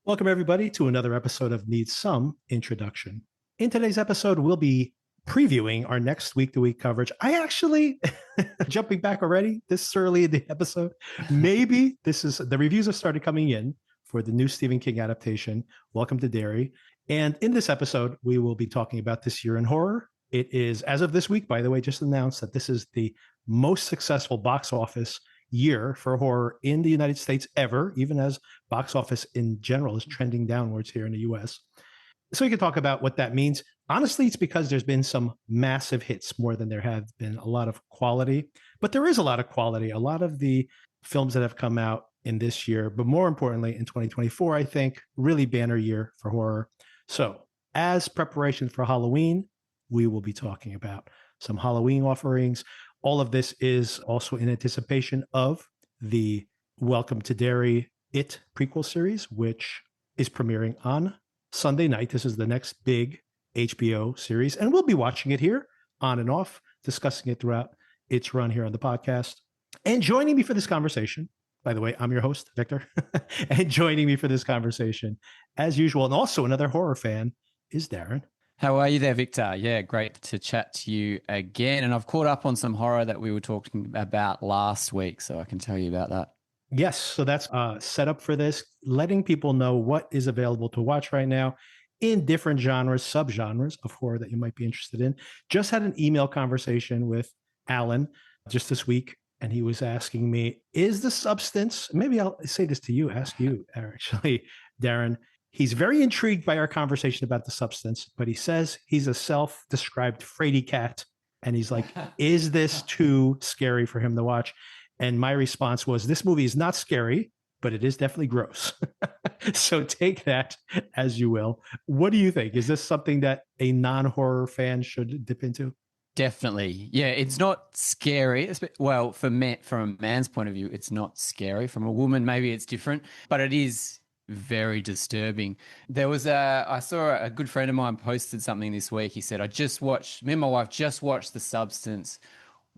Welcome, everybody, to another episode of Needs Some Introduction. In today's episode, we'll be previewing our next week-to-week coverage. I actually, jumping back already this early in the episode, maybe this is, the reviews have started coming in for the new Stephen King adaptation, Welcome to Derry. And in this episode, we will be talking about this year in horror. It is, as of this week, by the way, just announced that this is the most successful box office year for horror in the United States ever, even as box office in general is trending downwards here in the US. So we can talk about what that means. Honestly, it's because there's been some massive hits more than there have been a lot of quality, but there is a lot of quality. A lot of the films that have come out in this year, but more importantly in 2024, I think really banner year for horror. So as preparation for Halloween, we will be talking about some Halloween offerings. All of this is also in anticipation of the Welcome to Derry It prequel series, which is premiering on Sunday night. This is the next big HBO series, and we'll be watching it here on and off, discussing it throughout its run here on the podcast. And joining me for this conversation, by the way, I'm your host, Victor, and joining me for this conversation, as usual, and also another horror fan, is Darren. How are you there, Victor? Yeah, great to chat to you again. And I've caught up on some horror that we were talking about last week, so I can tell you about that. Yes, so that's set up for this, letting people know what is available to watch right now in different genres, subgenres of horror that you might be interested in. Just had an email conversation with Alan just this week, and he was asking me, is the substance, maybe I'll say this to you, ask you actually, Darren. He's very intrigued by our conversation about the substance, but he says he's a self-described fraidy cat. And he's like, is this too scary for him to watch? And my response was, this movie is not scary, but it is definitely gross. So take that as you will. What do you think? Is this something that a non-horror fan should dip into? Definitely. Yeah, it's not scary. Well, from a man's point of view, it's not scary. From a woman, maybe it's different, but it is very disturbing. I saw a good friend of mine posted something this week. He said, me and my wife just watched The Substance.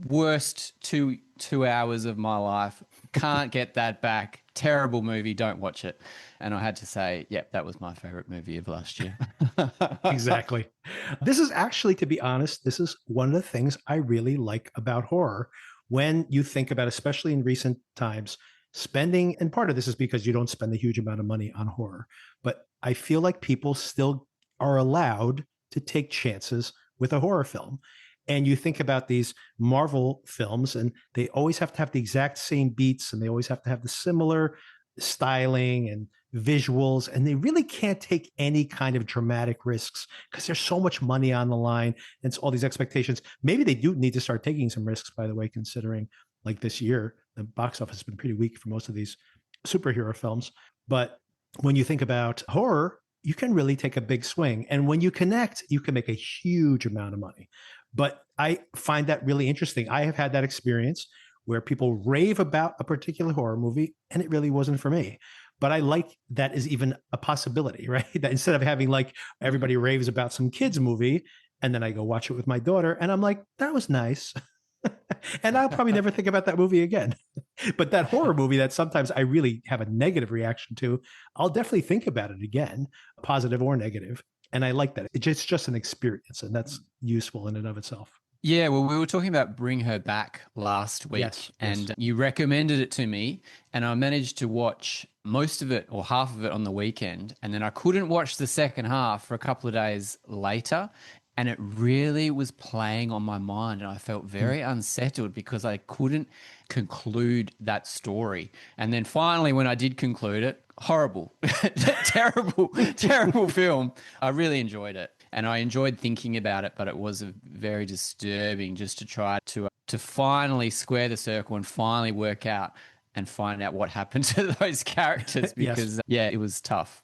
Worst two hours of my life. Can't get that back. Terrible movie. Don't watch it. And I had to say, yep, that was my favorite movie of last year. Exactly. This is actually, to be honest, this is one of the things I really like about horror. When you think about, especially in recent times, spending, and part of this is because you don't spend a huge amount of money on horror, but I feel like people still are allowed to take chances with a horror film. And you think about these Marvel films, and they always have to have the exact same beats, and they always have to have the similar styling and visuals, and they really can't take any kind of dramatic risks because there's so much money on the line, and it's all these expectations. Maybe they do need to start taking some risks, by the way, considering like this year, the box office has been pretty weak for most of these superhero films. But when you think about horror, you can really take a big swing. And when you connect, you can make a huge amount of money. But I find that really interesting. I have had that experience where people rave about a particular horror movie, and it really wasn't for me. But I like that is even a possibility, right? That instead of having like everybody raves about some kids movie, and then I go watch it with my daughter, and I'm like, that was nice. And I'll probably never think about that movie again. But that horror movie that sometimes I really have a negative reaction to, I'll definitely think about it again, positive or negative. And I like that. It's just an experience, and that's useful in and of itself. Yeah, well, we were talking about Bring Her Back last week, Yes. and you recommended it to me, and I managed to watch most of it or half of it on the weekend, and then I couldn't watch the second half for a couple of days later, and it really was playing on my mind, and I felt very unsettled because I couldn't conclude that story. And then finally, when I did conclude it, horrible, terrible film. I really enjoyed it. And I enjoyed thinking about it, but it was very disturbing just to try to finally square the circle and finally work out and find out what happened to those characters because, Yes. Yeah, it was tough.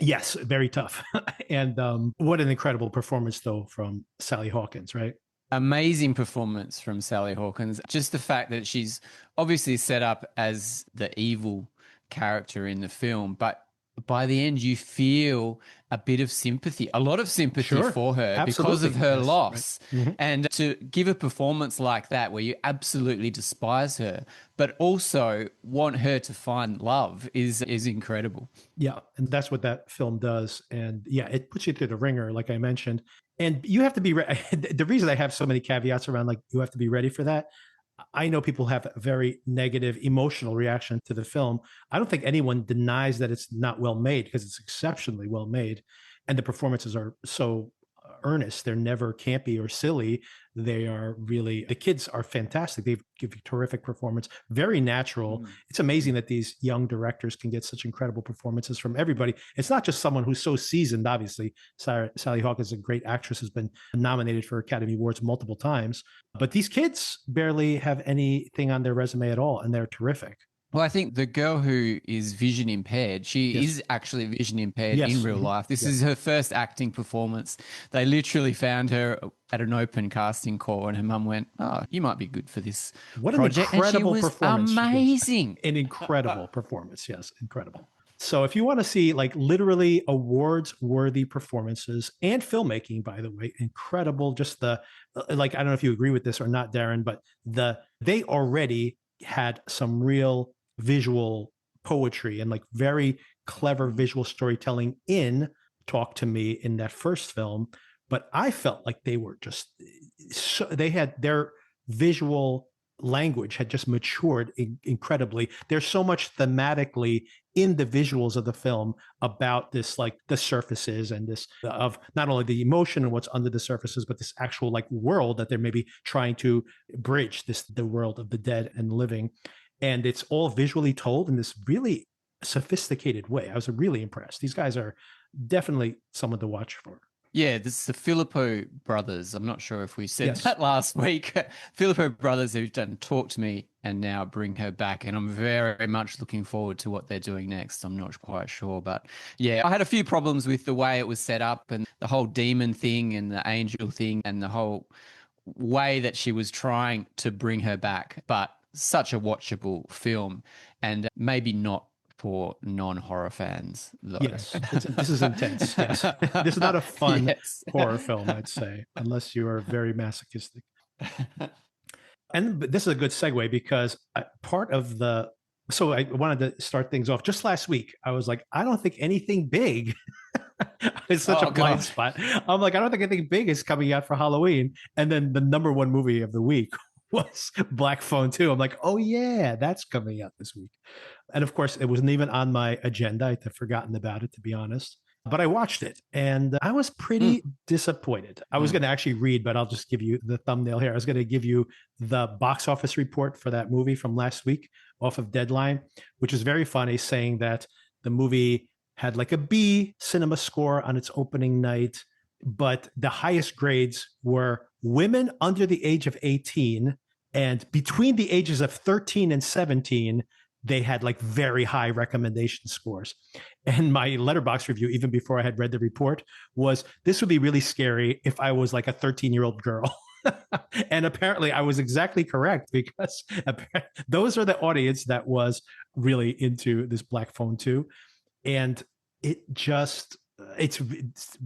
Yes, very tough. And what an incredible performance, though, from Sally Hawkins, right? Amazing performance from Sally Hawkins. Just the fact that she's obviously set up as the evil character in the film, but by the end, you feel a bit of sympathy, a lot of sympathy Sure. for her because of Absolutely. her Yes. Right. loss. Mhm. And to give a performance like that, where you absolutely despise her, but also want her to find love, is incredible. Yeah, and that's what that film does. And yeah, it puts you through the ringer, like I mentioned. And you have to be the reason I have so many caveats around like you have to be ready for that. I know people have a very negative emotional reaction to the film. I don't think anyone denies that it's not well made because it's exceptionally well made. And the performances are so earnest. They're never campy or silly. They are really, the kids are fantastic. They give you terrific performance, very natural. Mm. It's amazing that these young directors can get such incredible performances from everybody. It's not just someone who's so seasoned, obviously. Sally Hawkins is a great actress, has been nominated for Academy Awards multiple times. But these kids barely have anything on their resume at all, and they're terrific. Well, I think the girl who is vision impaired, she Yes. is actually vision impaired in Yes. real Mhm. life. This Yeah. is her first acting performance. They literally found her at an open casting call, and her mum went, "Oh, you might be good for this What an project." And she incredible was performance she gives. amazing. An incredible performance. Yes, incredible. So if you want to see like literally awards worthy performances and filmmaking, by the way, incredible. Just the like, I don't know if you agree with this or not, Darren, but they already had some real visual poetry and like very clever visual storytelling in Talk to Me in that first film. But I felt like they were just so they had their visual language had just matured incredibly. There's so much thematically in the visuals of the film about this, like the surfaces and this of not only the emotion and what's under the surfaces, but this actual like world that they're maybe trying to bridge, this the world of the dead and living. And it's all visually told in this really sophisticated way. I was really impressed. These guys are definitely someone to watch for. Yeah, this is the Filippo brothers. I'm not sure if we said Yes. that last week. Filippo brothers who've done Talk to Me and now Bring Her Back. And I'm very much looking forward to what they're doing next. I'm not quite sure. But yeah, I had a few problems with the way it was set up and the whole demon thing and the angel thing and the whole way that she was trying to bring her back. But such a watchable film and maybe not for non-horror fans, though. Yes, this is intense. Yes, this is not a fun Yes. horror film, I'd say, unless you are very masochistic. And but this is a good segue because part of the so I wanted to start things off just last week. I was like, I don't think anything big. It's such Oh, a blind God. spot. I'm like, I don't think anything big is coming out for Halloween. And then the number one movie of the week was Black Phone 2. I'm like, oh yeah, that's coming out this week. And of course, it wasn't even on my agenda. I'd forgotten about it, to be honest. But I watched it and I was Mm, pretty disappointed. I was mm. going to actually read, but I'll just give you the thumbnail here. I was going to give you the box office report for that movie from last week off of Deadline, which is very funny, saying that the movie had like a B cinema score on its opening night, but the highest grades were women under the age of 18 and between the ages of 13 and 17 they had like very high recommendation scores. And my letterbox review, even before I had read the report, was this would be really scary if I was like a 13-year-old girl. And apparently I was exactly correct because those are the audience that was really into this Black Phone 2. And it just it's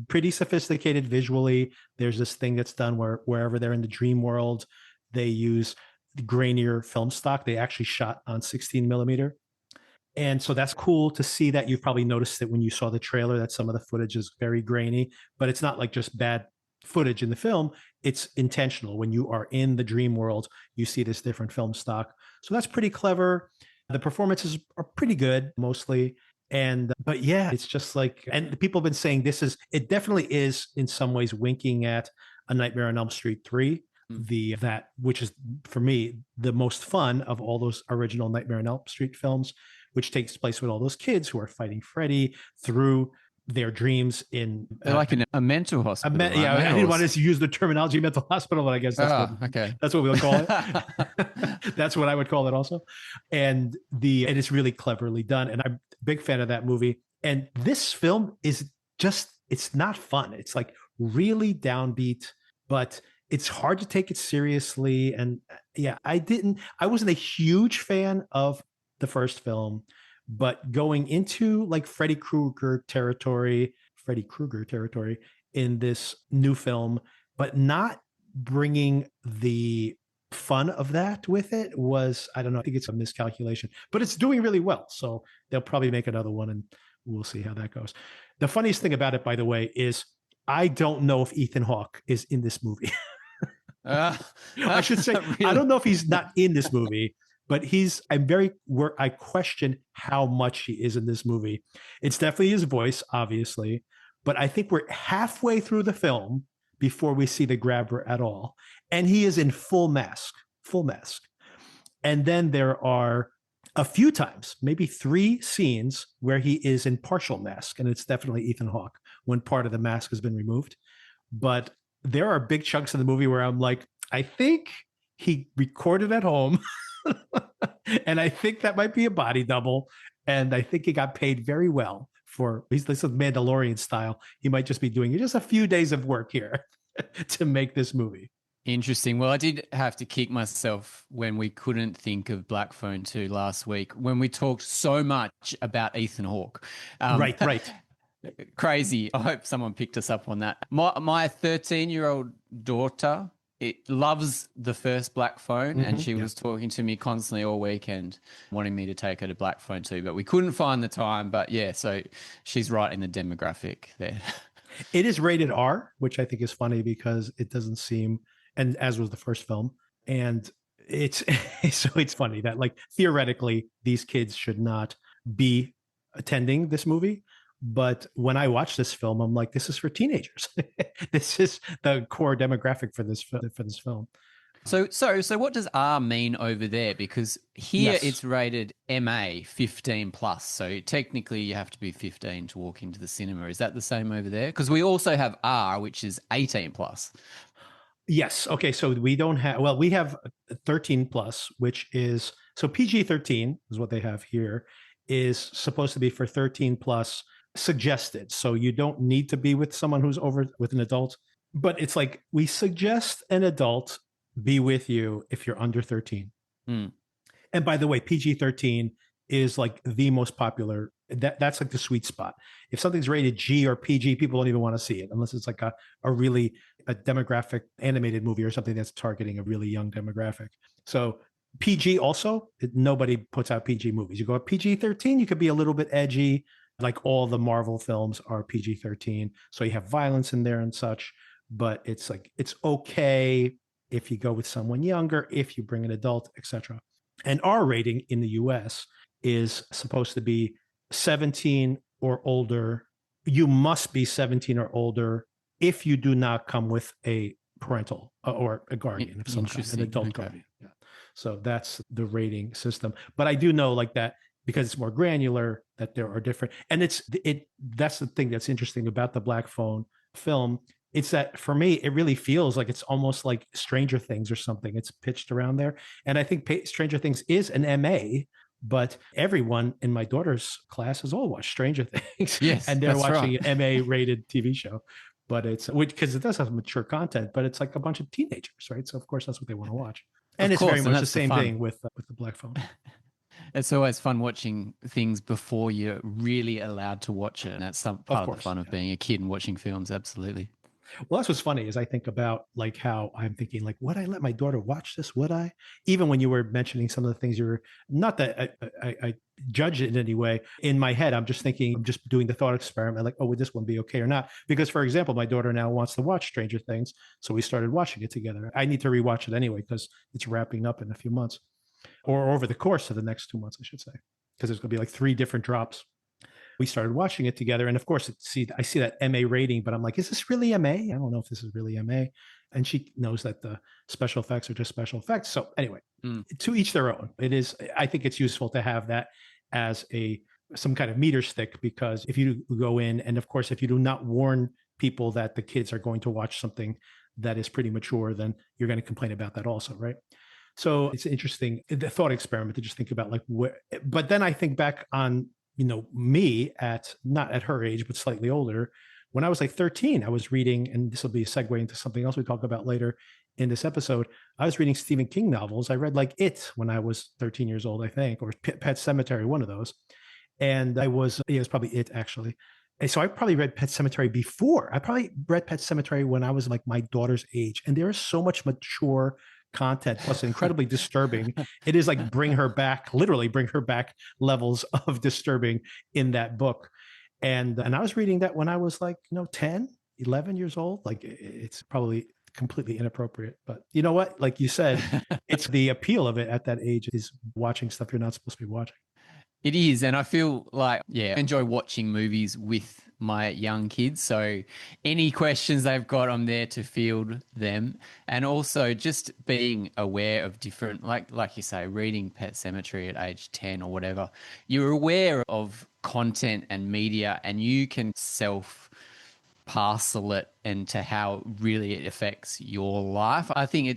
pretty sophisticated visually. There's this thing that's done where wherever they're in the dream world, they use grainier film stock. They actually shot on 16 millimeter. And so that's cool to see that. You've probably noticed it when you saw the trailer that some of the footage is very grainy, but it's not like just bad footage in the film. It's intentional. When you are in the dream world, you see this different film stock. So that's pretty clever. The performances are pretty good mostly. And but yeah, it's just like, and people have been saying this is, it definitely is in some ways winking at A Nightmare on Elm Street 3, Mm. the that which is for me the most fun of all those original Nightmare on Elm Street films, which takes place with all those kids who are fighting Freddy through their dreams in They're like in a mental hospital, aren't yeah, they? I didn't want to use the terminology mental hospital, but I guess Oh, okay. that's what we'll call it. That's what I would call it also. And it is really cleverly done. And I'm a big fan of that movie. And this film is just, it's not fun. It's like really downbeat, but it's hard to take it seriously. And yeah, I wasn't a huge fan of the first film, but going into like Freddy Krueger territory in this new film, but not bringing the fun of that with it was, I don't know, I think it's a miscalculation, but it's doing really well. So they'll probably make another one and we'll see how that goes. The funniest thing about it, by the way, is I don't know if Ethan Hawke is in this movie. I should say, really? I don't know if he's not in this movie, but I question how much he is in this movie. It's definitely his voice, obviously, but I think we're halfway through the film before we see the grabber at all. And he is in full mask. And then there are a few times, maybe 3 scenes where he is in partial mask. And it's definitely Ethan Hawke when part of the mask has been removed. But there are big chunks of the movie where I'm like, I think he recorded at home. And I think that might be a body double. And I think he got paid very well for, this is Mandalorian style. He might just be doing just a few days of work here to make this movie. Interesting. Well, I did have to kick myself when we couldn't think of Black Phone 2 last week, when we talked so much about Ethan Hawke. Right. Crazy. I hope someone picked us up on that. My 13-year-old daughter, it loves the first Black Phone, and she was talking to me constantly all weekend, wanting me to take her to Black Phone 2, but we couldn't find the time. But yeah, so she's right in the demographic there. It is rated R, which I think is funny because it doesn't seem, and as was the first film, and it's so it's funny that like theoretically these kids should not be attending this movie. But when I watch this film, I'm like, this is for teenagers. This is the core demographic for this film. So what does R mean over there? Because here it's rated MA 15 plus. So technically you have to be 15 to walk into the cinema. Is that the same over there? Because we also have R, which is 18 plus. Yes. Okay. So we don't have, well, we have 13 plus, which is, so PG-13 is what they have here, is supposed to be for 13 plus suggested. So you don't need to be with someone who's over with an adult, but it's like we suggest an adult be with you if you're under 13. And by the way, PG-13 is like the most popular. That's like the sweet spot. If something's rated G or PG, people don't even want to see it unless it's like a demographic animated movie or something that's targeting a really young demographic. So PG also, nobody puts out PG movies. You go PG-13, you could be a little bit edgy. Like all the Marvel films are PG-13. So you have violence in there and such, but it's like, it's okay if you go with someone younger, if you bring an adult, etc. And R rating in the US is supposed to be 17 or older. You must be 17 or older if you do not come with a parental or a guardian of some kind, an adult guardian. Yeah. So that's the rating system. But I do know like that, because it's more granular, that there are different, and that's the thing that's interesting about the Black Phone film. It's that for me, it really feels like it's almost like Stranger Things or something. It's pitched around there. And I think Stranger Things is an MA, but everyone in my daughter's class has all watched Stranger Things. Yes, and they're watching right. an MA rated TV show. But it's, because it does have mature content, but it's like a bunch of teenagers, right? So of course that's what they want to watch. And it's very much the same thing with the Black Phone. It's always fun watching things before you're really allowed to watch it. And that's some part of the fun of being a kid and watching films. Absolutely. Well, that's what's funny is I think about like how I'm thinking like, would I let my daughter watch this? Would I? Even when you were mentioning some of the things, you were, not that I judge it in any way. In my head, I'm just thinking, I'm just doing the thought experiment, like, oh, would this one be okay or not? Because, for example, my daughter now wants to watch Stranger Things. So we started watching it together. I need to rewatch it anyway, because it's wrapping up in a few months, or over the course of the next 2 months, I should say, because there's going to be like 3 different drops. We started watching it together. And of course, I see that MA rating, but I'm like, is this really MA? I don't know if this is really MA. And she knows that the special effects are just special effects. So anyway, to each their own. It is, I think it's useful to have that as some kind of meter stick, because if you go in, and of course, if you do not warn people that the kids are going to watch something that is pretty mature, then you're going to complain about that also, right? So it's interesting, the thought experiment to just think about like where, but then I think back on, me not at her age, but slightly older. When I was like 13, I was reading, and this will be a segue into something else we talk about later in this episode. I was reading Stephen King novels. I read like It when I was 13 years old, I think, or Pet Sematary, one of those. And it was probably it actually. And so I probably read Pet Cemetery before. I probably read Pet Cemetery when I was like my daughter's age. And there is so much mature content, plus incredibly disturbing. It is like literally bring her back levels of disturbing in that book. And I was reading that when I was like, 10, 11 years old. Like it's probably completely inappropriate. But you know what? Like you said, it's the appeal of it at that age is watching stuff you're not supposed to be watching. It is. And I feel like, yeah, I enjoy watching movies with my young kids. So any questions they've got, I'm there to field them. And also just being aware of different, like you say, reading Pet Cemetery at age 10 or whatever, you're aware of content and media and you can self parcel it into how really it affects your life. I think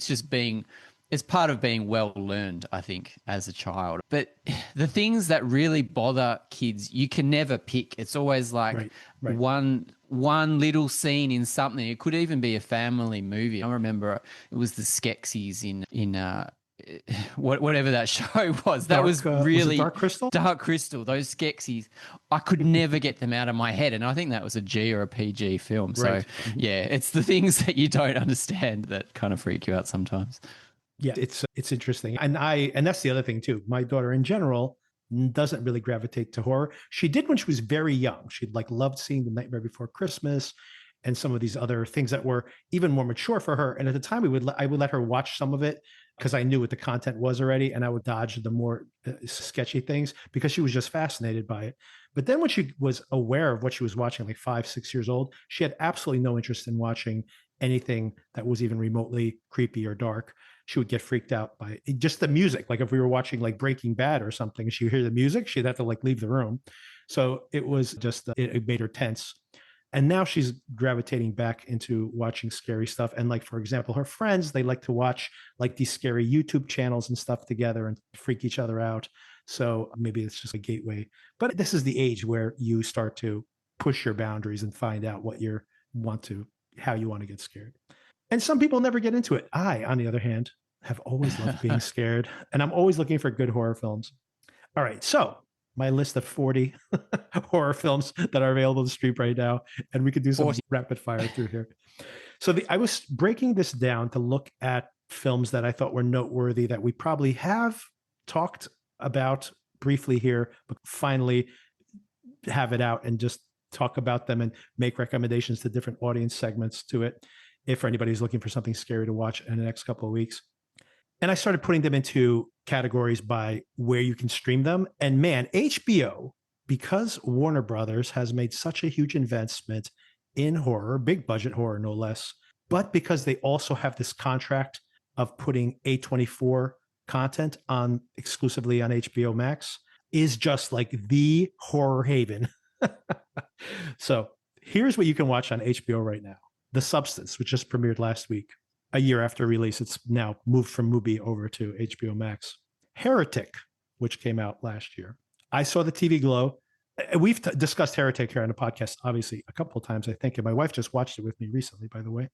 it's part of being well learned, I think, as a child. But the things that really bother kids, you can never pick. It's always like Right. one little scene in something. It could even be a family movie. I remember it was the Skeksis in whatever that show was. That was really Dark Crystal. Dark Crystal. Those Skeksis, I could never get them out of my head, and I think that was a G or a PG film. So yeah, it's the things that you don't understand that kind of freak you out sometimes. Yeah, it's interesting. And that's the other thing too. My daughter in general doesn't really gravitate to horror. She did when she was very young. She like loved seeing The Nightmare Before Christmas and some of these other things that were even more mature for her. And at the time I would let her watch some of it because I knew what the content was already, and I would dodge the more sketchy things because she was just fascinated by it. But then when she was aware of what she was watching, like 5, 6 years old, she had absolutely no interest in watching anything that was even remotely creepy or dark. She would get freaked out by it. Just the music. Like if we were watching like Breaking Bad or something, she would hear the music, she'd have to like leave the room. So it was just, it made her tense. And now she's gravitating back into watching scary stuff. And like, for example, her friends, they like to watch like these scary YouTube channels and stuff together and freak each other out. So maybe it's just a gateway. But this is the age where you start to push your boundaries and find out how you want to get scared. And some people never get into it. I, on the other hand, have always loved being scared, and I'm always looking for good horror films. All right, so my list of 40 horror films that are available to stream right now, and we could do some rapid fire through here. So I was breaking this down to look at films that I thought were noteworthy that we probably have talked about briefly here, but finally have it out and just talk about them and make recommendations to different audience segments to it if anybody's looking for something scary to watch in the next couple of weeks. And I started putting them into categories by where you can stream them. And man, HBO, because Warner Brothers has made such a huge investment in horror, big budget horror, no less, but because they also have this contract of putting A24 content on exclusively on HBO Max, is just like the horror haven. So here's what you can watch on HBO right now. The Substance, which just premiered last week. A year after release, it's now moved from Mubi over to HBO Max. Heretic, which came out last year. I Saw the TV Glow. We've discussed Heretic here on the podcast, obviously, a couple of times, I think. And my wife just watched it with me recently, by the way.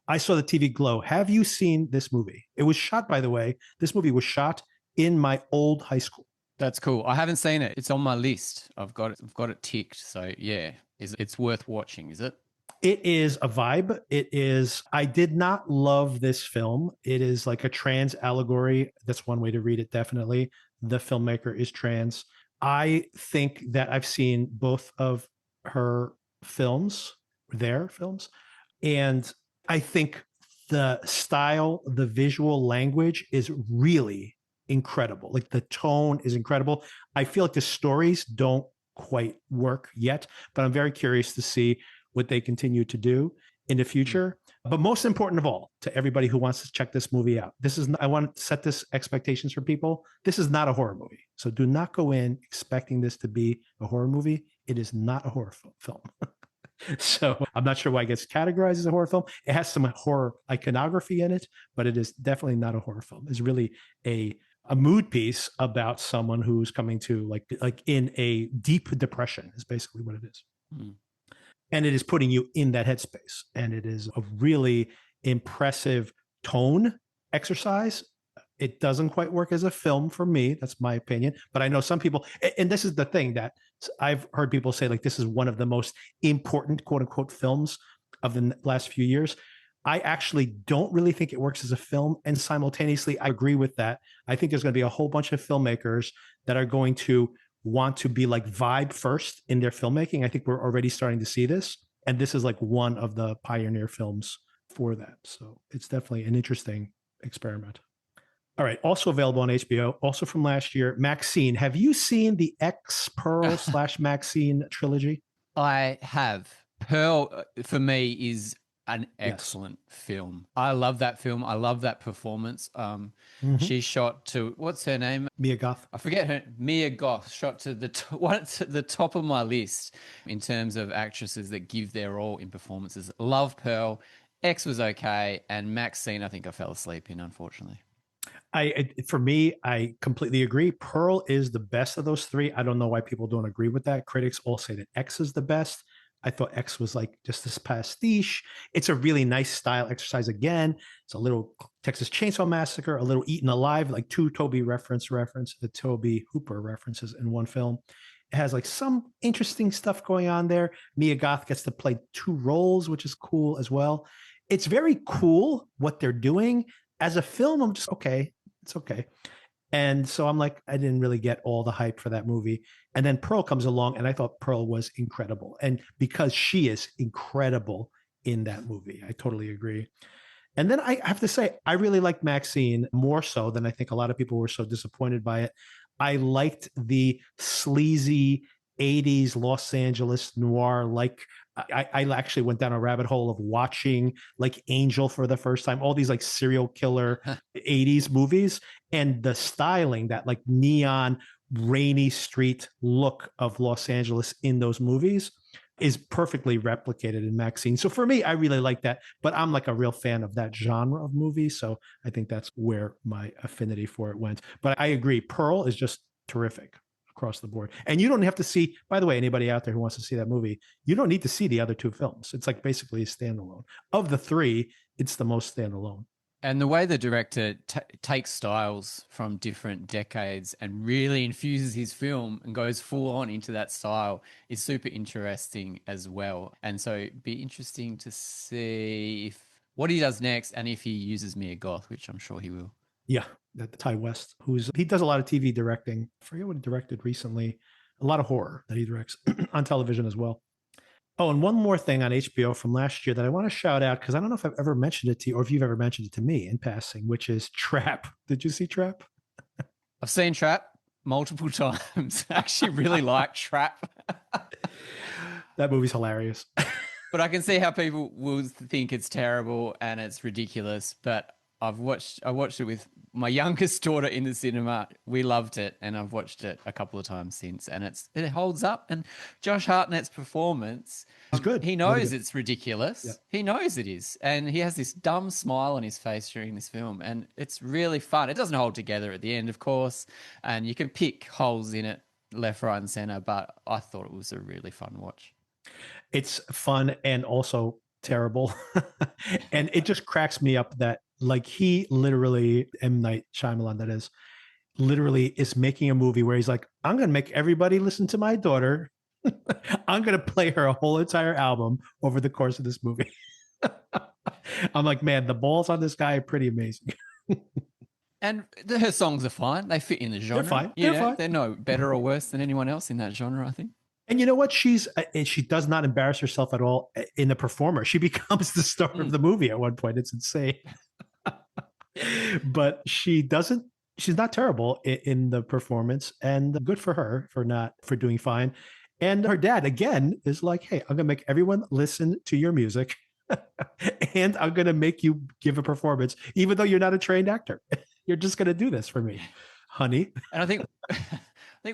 I Saw the TV Glow. Have you seen this movie? It was shot, by the way, this movie was shot in my old high school. That's cool. I haven't seen it. It's on my list. I've got it ticked. So yeah, it's worth watching, is it? It is a vibe. I did not love this film. It is like a trans allegory. That's one way to read it, definitely. The filmmaker is trans. I think that I've seen both of their films, and I think the style, the visual language is really incredible. Like the tone is incredible. I feel like the stories don't quite work yet, but I'm very curious to see what they continue to do in the future. But most important of all, to everybody who wants to check this movie out, I want to set this expectations for people. This is not a horror movie. So do not go in expecting this to be a horror movie. It is not a horror film. So I'm not sure why it gets categorized as a horror film. It has some horror iconography in it, but it is definitely not a horror film. It's really a mood piece about someone who's coming to like in a deep depression is basically what it is. And it is putting you in that headspace. And it is a really impressive tone exercise It doesn't quite work as a film for me. That's my opinion. But I know some people, and this is the thing that I've heard people say, like, this is one of the most important, quote unquote, films of the last few years. I actually don't really think it works as a film. And simultaneously, I agree with that. I think there's going to be a whole bunch of filmmakers that are going to want to be like vibe first in their filmmaking. I think we're already starting to see this. And this is like one of the pioneer films for that. So it's definitely an interesting experiment. All right. Also available on HBO, also from last year, Maxine. Have you seen the X Pearl slash Maxine trilogy? I have. Pearl, for me, is an Yes. excellent film. I love that film. I love that performance. Mm-hmm. She shot to, what's her name? Mia Goth. I forget her. Mia Goth shot to one to the top of my list in terms of actresses that give their all in performances. Love Pearl. X was okay, and Maxine, I think I fell asleep in, unfortunately. For me, I completely agree. Pearl is the best of those three. I don't know why people don't agree with that. Critics all say that X is the best. I thought X was like just this pastiche. It's a really nice style exercise again. It's a little Texas Chainsaw Massacre, a little Eaten Alive, like two Toby the Toby Hooper references in one film. It has like some interesting stuff going on there. Mia Goth gets to play two roles, which is cool as well. It's very cool what they're doing. As a film, I'm just okay. It's okay. And so I'm like, I didn't really get all the hype for that movie. And then Pearl comes along, and I thought Pearl was incredible. And because she is incredible in that movie, I totally agree. And then I have to say, I really liked Maxine more so than I think a lot of people were so disappointed by it. I liked the sleazy 80s Los Angeles noir. Like, I actually went down a rabbit hole of watching like Angel for the first time, all these like serial killer 80s movies, and the styling, that like neon, rainy street look of Los Angeles in those movies is perfectly replicated in Maxine. So for me, I really like that, but I'm like a real fan of that genre of movie. So I think that's where my affinity for it went. But I agree, Pearl is just terrific across the board. And you don't have to see, by the way, anybody out there who wants to see that movie, you don't need to see the other two films. It's like basically a standalone. Of the three, it's the most standalone. And the way the director takes styles from different decades and really infuses his film and goes full on into that style is super interesting as well. And so it'd be interesting to see if what he does next and if he uses Mia Goth, which I'm sure he will. Yeah, that Ty West, he does a lot of TV directing. I forget what he directed recently. A lot of horror that he directs on television as well. Oh, and one more thing on HBO from last year that I want to shout out, because I don't know if I've ever mentioned it to you or if you've ever mentioned it to me in passing, which is Trap. Did you see Trap? I've seen Trap multiple times. I actually really like Trap. That movie's hilarious. But I can see how people will think it's terrible and it's ridiculous. But I watched it with my youngest daughter in the cinema. We loved it, and I've watched it a couple of times since, and it holds up. And Josh Hartnett's performance, It's good. he Really knows good. it's ridiculous. Yeah. He knows it is, and he has this dumb smile on his face during this film, and it's really fun. It doesn't hold together at the end, of course, and you can pick holes in it left, right, and center. But I thought it was a really fun watch. It's fun and also terrible. And it just cracks me up that like he literally, M. Night Shyamalan, that is, literally is making a movie where he's like, I'm going to make everybody listen to my daughter. I'm going to play her a whole entire album over the course of this movie. I'm like, man, the balls on this guy are pretty amazing. And her songs are fine. They fit in the genre. They're fine. You They're know, fine. they're no better or worse than anyone else in that genre, I think. And you know what? She does not embarrass herself at all in the performer. She becomes the star of the movie at one point. It's insane. But she doesn't. She's not terrible in the performance, and good for her for doing fine. And her dad again is like, "Hey, I'm gonna make everyone listen to your music, and I'm gonna make you give a performance, even though you're not a trained actor. You're just gonna do this for me, honey." And I think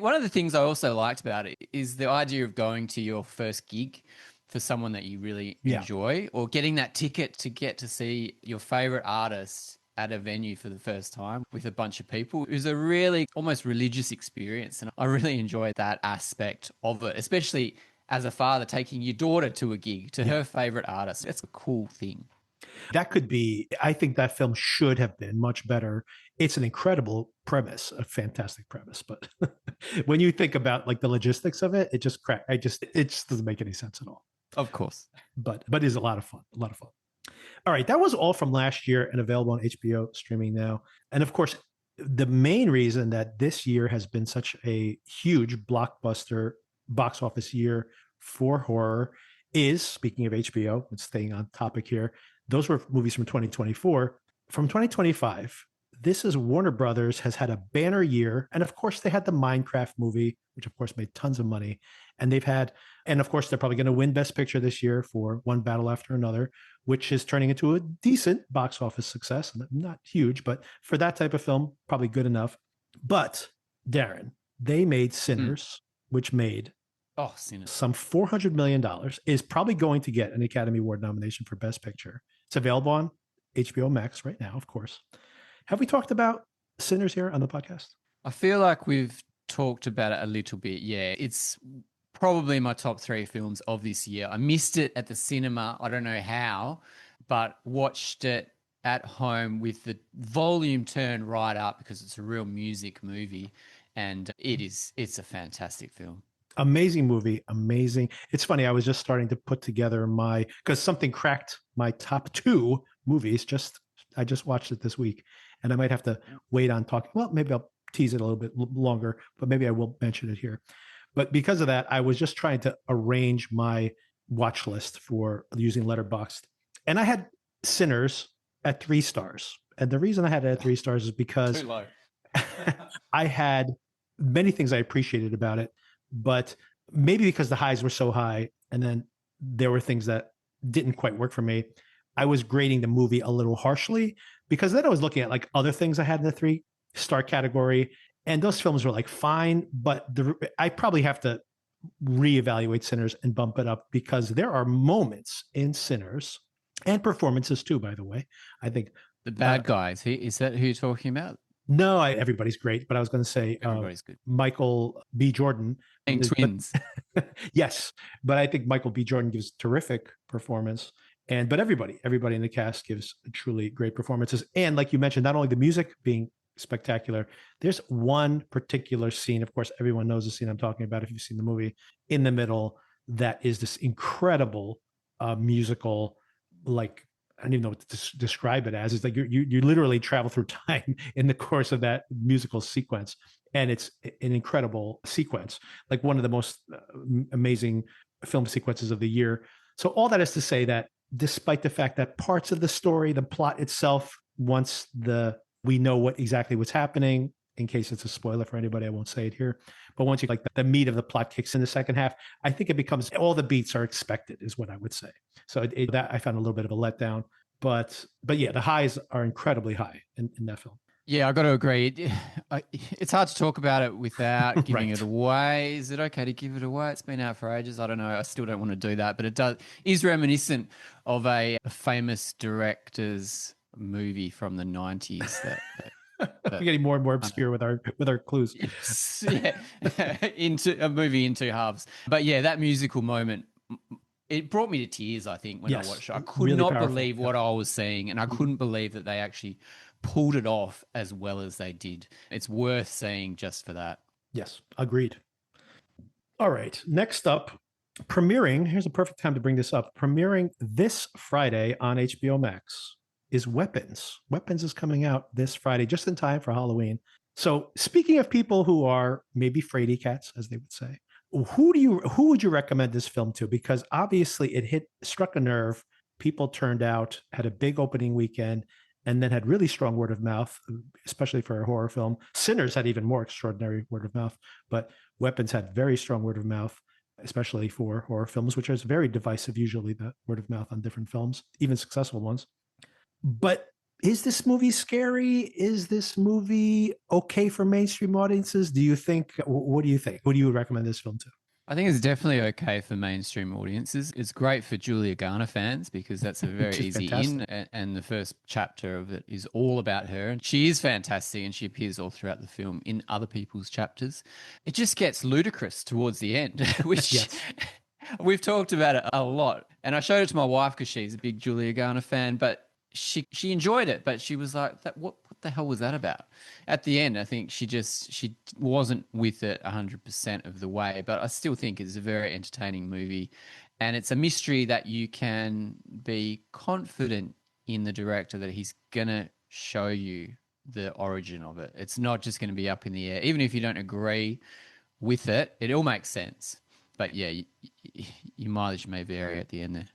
one of the things I also liked about it is the idea of going to your first gig for someone that you really enjoy, or getting that ticket to get to see your favorite artist at a venue for the first time with a bunch of people. It was a really almost religious experience, and I really enjoyed that aspect of it, especially as a father taking your daughter to a gig to her favorite artist. That's a cool thing. That could be, I think that film should have been much better. It's an incredible premise, a fantastic premise. But when you think about like the logistics of it, it just it just doesn't make any sense at all. Of course. But it's a lot of fun, a lot of fun. All right, that was all from last year and available on HBO streaming now. And of course, the main reason that this year has been such a huge blockbuster box office year for horror is, speaking of HBO, and staying on topic here, those were movies from 2024. From 2025, this is Warner Brothers has had a banner year. And of course, they had the Minecraft movie, which of course made tons of money. And and of course, they're probably going to win Best Picture this year for One Battle After Another, which is turning into a decent box office success. Not huge, but for that type of film, probably good enough. But Darren, they made Sinners, which made Sinners. some $400 million, is probably going to get an Academy Award nomination for Best Picture. It's available on HBO Max right now, of course. Have we talked about Sinners here on the podcast? I feel like we've talked about it a little bit. Yeah, it's probably my top 3 films of this year. I missed it at the cinema. I don't know how, but watched it at home with the volume turned right up because it's a real music movie, and it's a fantastic film. Amazing movie, amazing. It's funny, I was just starting to put together because something cracked my top 2 movies. I just watched it this week, and I might have to wait on talking. Well, maybe I'll tease it a little bit longer, but maybe I will mention it here. But because of that, I was just trying to arrange my watch list for using Letterboxd, and I had Sinners at 3 stars. And the reason I had it at 3 stars is because Too low. I had many things I appreciated about it, but maybe because the highs were so high, and then there were things that didn't quite work for me, I was grading the movie a little harshly, because then I was looking at like other things I had in the 3-star category, and those films were like fine, but I probably have to reevaluate Sinners and bump it up, because there are moments in Sinners, and performances too, by the way. I think the bad guys. Is that who you're talking about? No, everybody's great, but I was going to say Everybody's good. Michael B. Jordan. Twins. Yes, but I think Michael B. Jordan gives terrific performance, but everybody in the cast gives truly great performances. And like you mentioned, not only the music being spectacular, there's one particular scene. Of course, everyone knows the scene I'm talking about if you've seen the movie. In the middle, that is this incredible musical, like, I don't even know what to describe it as. It's like you literally travel through time in the course of that musical sequence. And it's an incredible sequence, like one of the most amazing film sequences of the year. So all that is to say that despite the fact that parts of the story, the plot itself, once we know exactly what's happening, in case it's a spoiler for anybody, I won't say it here. But once you the meat of the plot kicks in the second half, I think it becomes all the beats are expected, is what I would say. So that I found a little bit of a letdown, but yeah, the highs are incredibly high in that film. Yeah, I got to agree. It's hard to talk about it without giving it away. Is it okay to give it away? It's been out for ages. I don't know. I still don't want to do that, but it is reminiscent of a famous director's movie from the 90s that we're getting more and more obscure with our clues. Yes, yeah, into a movie in 2 halves. But yeah, that musical moment, it brought me to tears, I think, when I watched it. I could really not believe what I was seeing, and I couldn't believe that they actually pulled it off as well as they did. It's worth seeing just for that. Yes, agreed. All right, next up, premiering, here's a perfect time to bring this up, premiering this Friday on HBO Max is Weapons. Weapons is coming out this Friday, just in time for Halloween. So speaking of people who are maybe fraidy cats, as they would say, who would you recommend this film to? Because obviously it struck a nerve. People turned out, had a big opening weekend, and then had really strong word of mouth, especially for a horror film. Sinners had even more extraordinary word of mouth, but Weapons had very strong word of mouth, especially for horror films, which is very divisive, usually, the word of mouth on different films, even successful ones. But is this movie scary? Is this movie okay for mainstream audiences? What do you think? Who do you recommend this film to? I think it's definitely okay for mainstream audiences. It's great for Julia Garner fans because that's a very easy in, and the first chapter of it is all about her. And she is fantastic, and she appears all throughout the film in other people's chapters. It just gets ludicrous towards the end, which we've talked about it a lot. And I showed it to my wife because she's a big Julia Garner fan, but she enjoyed it, but she was like, "That what the hell was that about?" At the end, I think she wasn't with it 100% of the way, but I still think it's a very entertaining movie, and it's a mystery that you can be confident in the director that he's gonna show you the origin of it. It's not just going to be up in the air, even if you don't agree with it. It all makes sense, but yeah, your mileage may vary at the end there.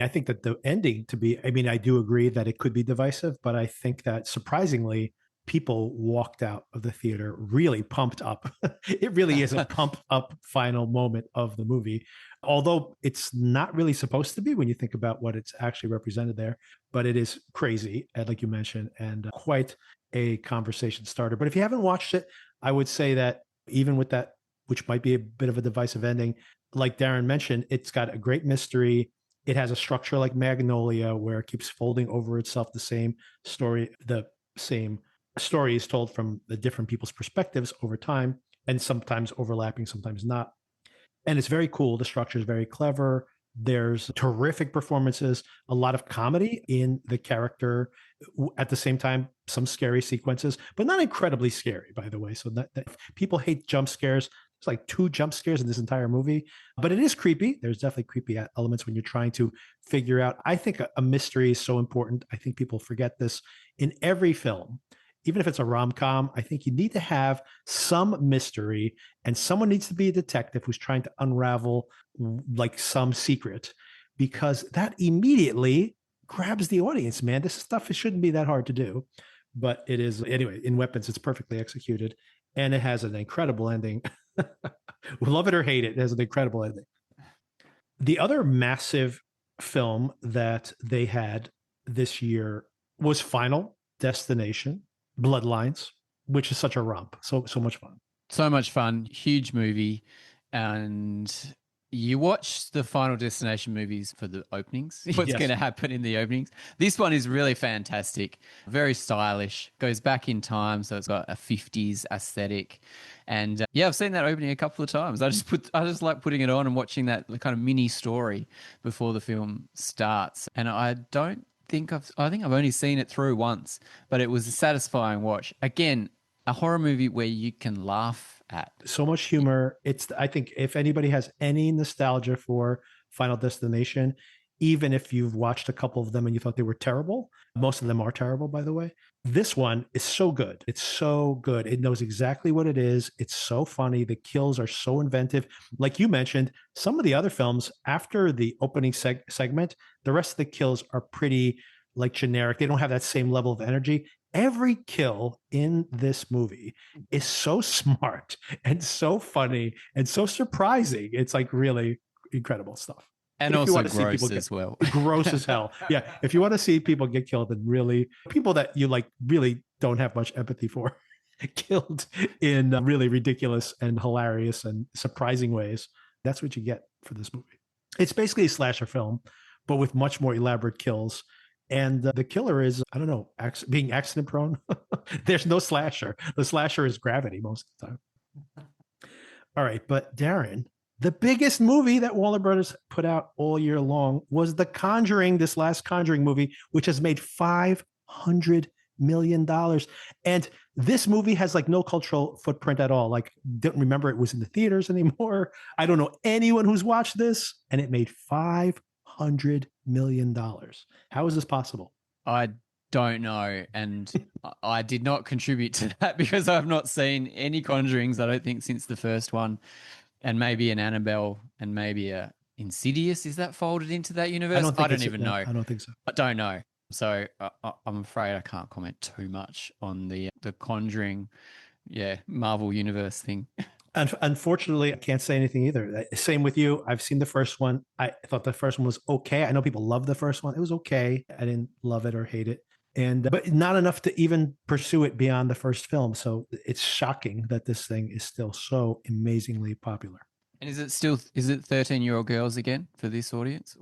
I think that the ending to be, I mean, I do agree that it could be divisive, but I think that surprisingly, people walked out of the theater really pumped up. It really is a pumped up final moment of the movie, although it's not really supposed to be when you think about what it's actually represented there. But it is crazy, like you mentioned, and quite a conversation starter. But if you haven't watched it, I would say that even with that, which might be a bit of a divisive ending, like Darren mentioned, it's got a great mystery. It has a structure like Magnolia where it keeps folding over itself. The same story is told from the different people's perspectives over time, and sometimes overlapping, sometimes not. And it's very cool. The structure is very clever. There's terrific performances, a lot of comedy in the character. At the same time, some scary sequences, but not incredibly scary, by the way. So that people hate jump scares. There's like 2 jump scares in this entire movie, but it is creepy. There's definitely creepy elements when you're trying to figure out. I think a mystery is so important. I think people forget this in every film. Even if it's a rom-com, I think you need to have some mystery, and someone needs to be a detective who's trying to unravel like some secret, because that immediately grabs the audience, man. This stuff, it shouldn't be that hard to do, but it is. Anyway, in Weapons, it's perfectly executed, and it has an incredible ending. Love it or hate it, it has an incredible ending. The other massive film that they had this year was Final Destination, Bloodlines, which is such a romp. So much fun. So much fun, huge movie, and you watch the Final Destination movies for the openings. What's Yes. going to happen in the openings? This one is really fantastic, very stylish, goes back in time, so it's got a 50s aesthetic. And yeah, I've seen that opening a couple of times. I just like putting it on and watching that kind of mini story before the film starts. And I think I've only seen it through once, but it was a satisfying watch. Again, a horror movie where you can laugh at. So much humor. I think if anybody has any nostalgia for Final Destination, even if you've watched a couple of them and you thought they were terrible, most of them are terrible, by the way. This one is so good. It's so good. It knows exactly what it is. It's so funny. The kills are so inventive. Like you mentioned, some of the other films after the opening segment, the rest of the kills are pretty like generic. They don't have that same level of energy. Every kill in this movie is so smart and so funny and so surprising. It's like really incredible stuff. And also gross as well. Gross as hell. Yeah. If you want to see people get killed, and really people that you like really don't have much empathy for killed in really ridiculous and hilarious and surprising ways, that's what you get for this movie. It's basically a slasher film, but with much more elaborate kills. And the killer is, I don't know, being accident prone. There's no slasher. The slasher is gravity most of the time. All right. But Darren, the biggest movie that Warner Brothers put out all year long was The Conjuring, this last Conjuring movie, which has made $500 million. And this movie has like no cultural footprint at all. Like, don't remember it was in the theaters anymore. I don't know anyone who's watched this, and it made $500 million. How is this possible? I don't know. And I did not contribute to that because I've not seen any Conjurings, I don't think, since the first one. And maybe an Annabelle and maybe a Insidious. Is that folded into that universe? I don't even know. I don't think so. I don't know. So I'm afraid I can't comment too much on the Conjuring, Marvel Universe thing. Unfortunately, I can't say anything either. Same with you. I've seen the first one. I thought the first one was okay. I know people love the first one. It was okay. I didn't love it or hate it. But not enough to even pursue it beyond the first film. So it's shocking that this thing is still so amazingly popular. And is it 13-year-old girls again for this audience?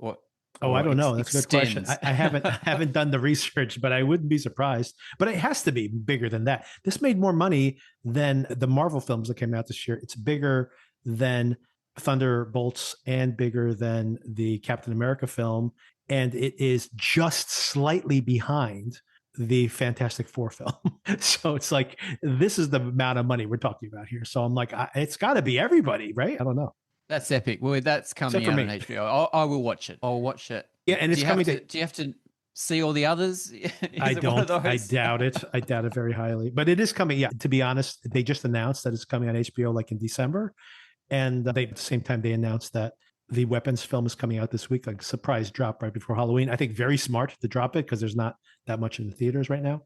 I don't know. That's a good question. I haven't done the research, but I wouldn't be surprised. But it has to be bigger than that. This made more money than the Marvel films that came out this year. It's bigger than Thunderbolts and bigger than the Captain America film. And it is just slightly behind the Fantastic Four film. So it's like, this is the amount of money we're talking about here. So I'm like, it's got to be everybody, right? I don't know. That's epic. Well, that's Except coming for out on me. HBO. I will watch it. I'll watch it. Yeah. And it's coming to, Do you have to see all the others? Is I it one of don't. I those? doubt it. I doubt it very highly. But it is coming. Yeah. To be honest, they just announced that it's coming on HBO like in December, and they at the same time they announced that the Weapons film is coming out this week, like surprise drop right before Halloween. I think very smart to drop it because there's not that much in the theaters right now.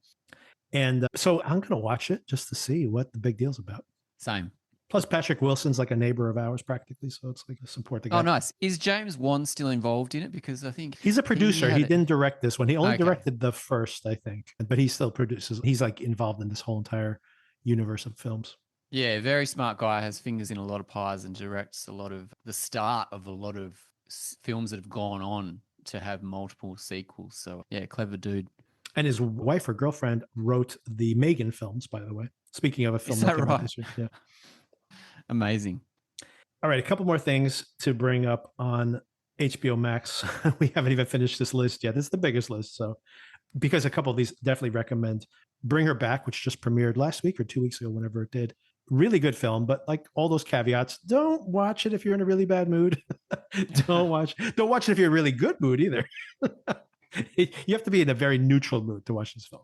And so I'm going to watch it just to see what the big deal's about. Same. Plus, Patrick Wilson's like a neighbor of ours practically, so it's like support the guy. Oh, nice. Is James Wan still involved in it? Because I think he's a producer. He didn't direct this one. He only Okay. directed the first, I think, but he still produces. He's like involved in this whole entire universe of films. Yeah, very smart guy, has fingers in a lot of pies and directs a lot of the start of a lot of films that have gone on to have multiple sequels. So yeah, clever dude. And his wife or girlfriend wrote the Megan films, by the way. Speaking of a film that came out this year. Yeah. Amazing. All right, a couple more things to bring up on HBO Max. We haven't even finished this list yet. This is the biggest list. So, because a couple of these definitely recommend Bring Her Back, which just premiered last week or 2 weeks ago, whenever it did. Really good film, but like all those caveats, don't watch it if you're in a really bad mood. Don't watch it if you're in a really good mood either. You have to be in a very neutral mood to watch this film.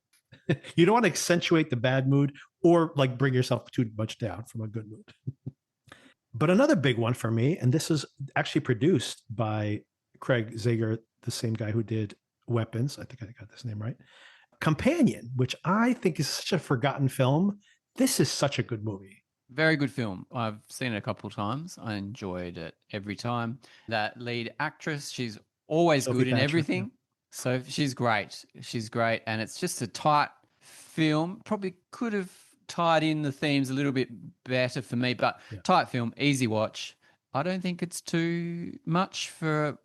You don't want to accentuate the bad mood or like bring yourself too much down from a good mood. But another big one for me, and this is actually produced by Craig Zager, the same guy who did Weapons. I think I got this name right. Companion, which I think is such a forgotten film. This is such a good movie. Very good film. I've seen it a couple of times. I enjoyed it every time. That lead actress, she's always Sophie good in Thatcher, everything. yeah. So she's great. She's great. And it's just a tight film. Probably could have tied in the themes a little bit better for me, but tight film, easy watch. I don't think it's too much for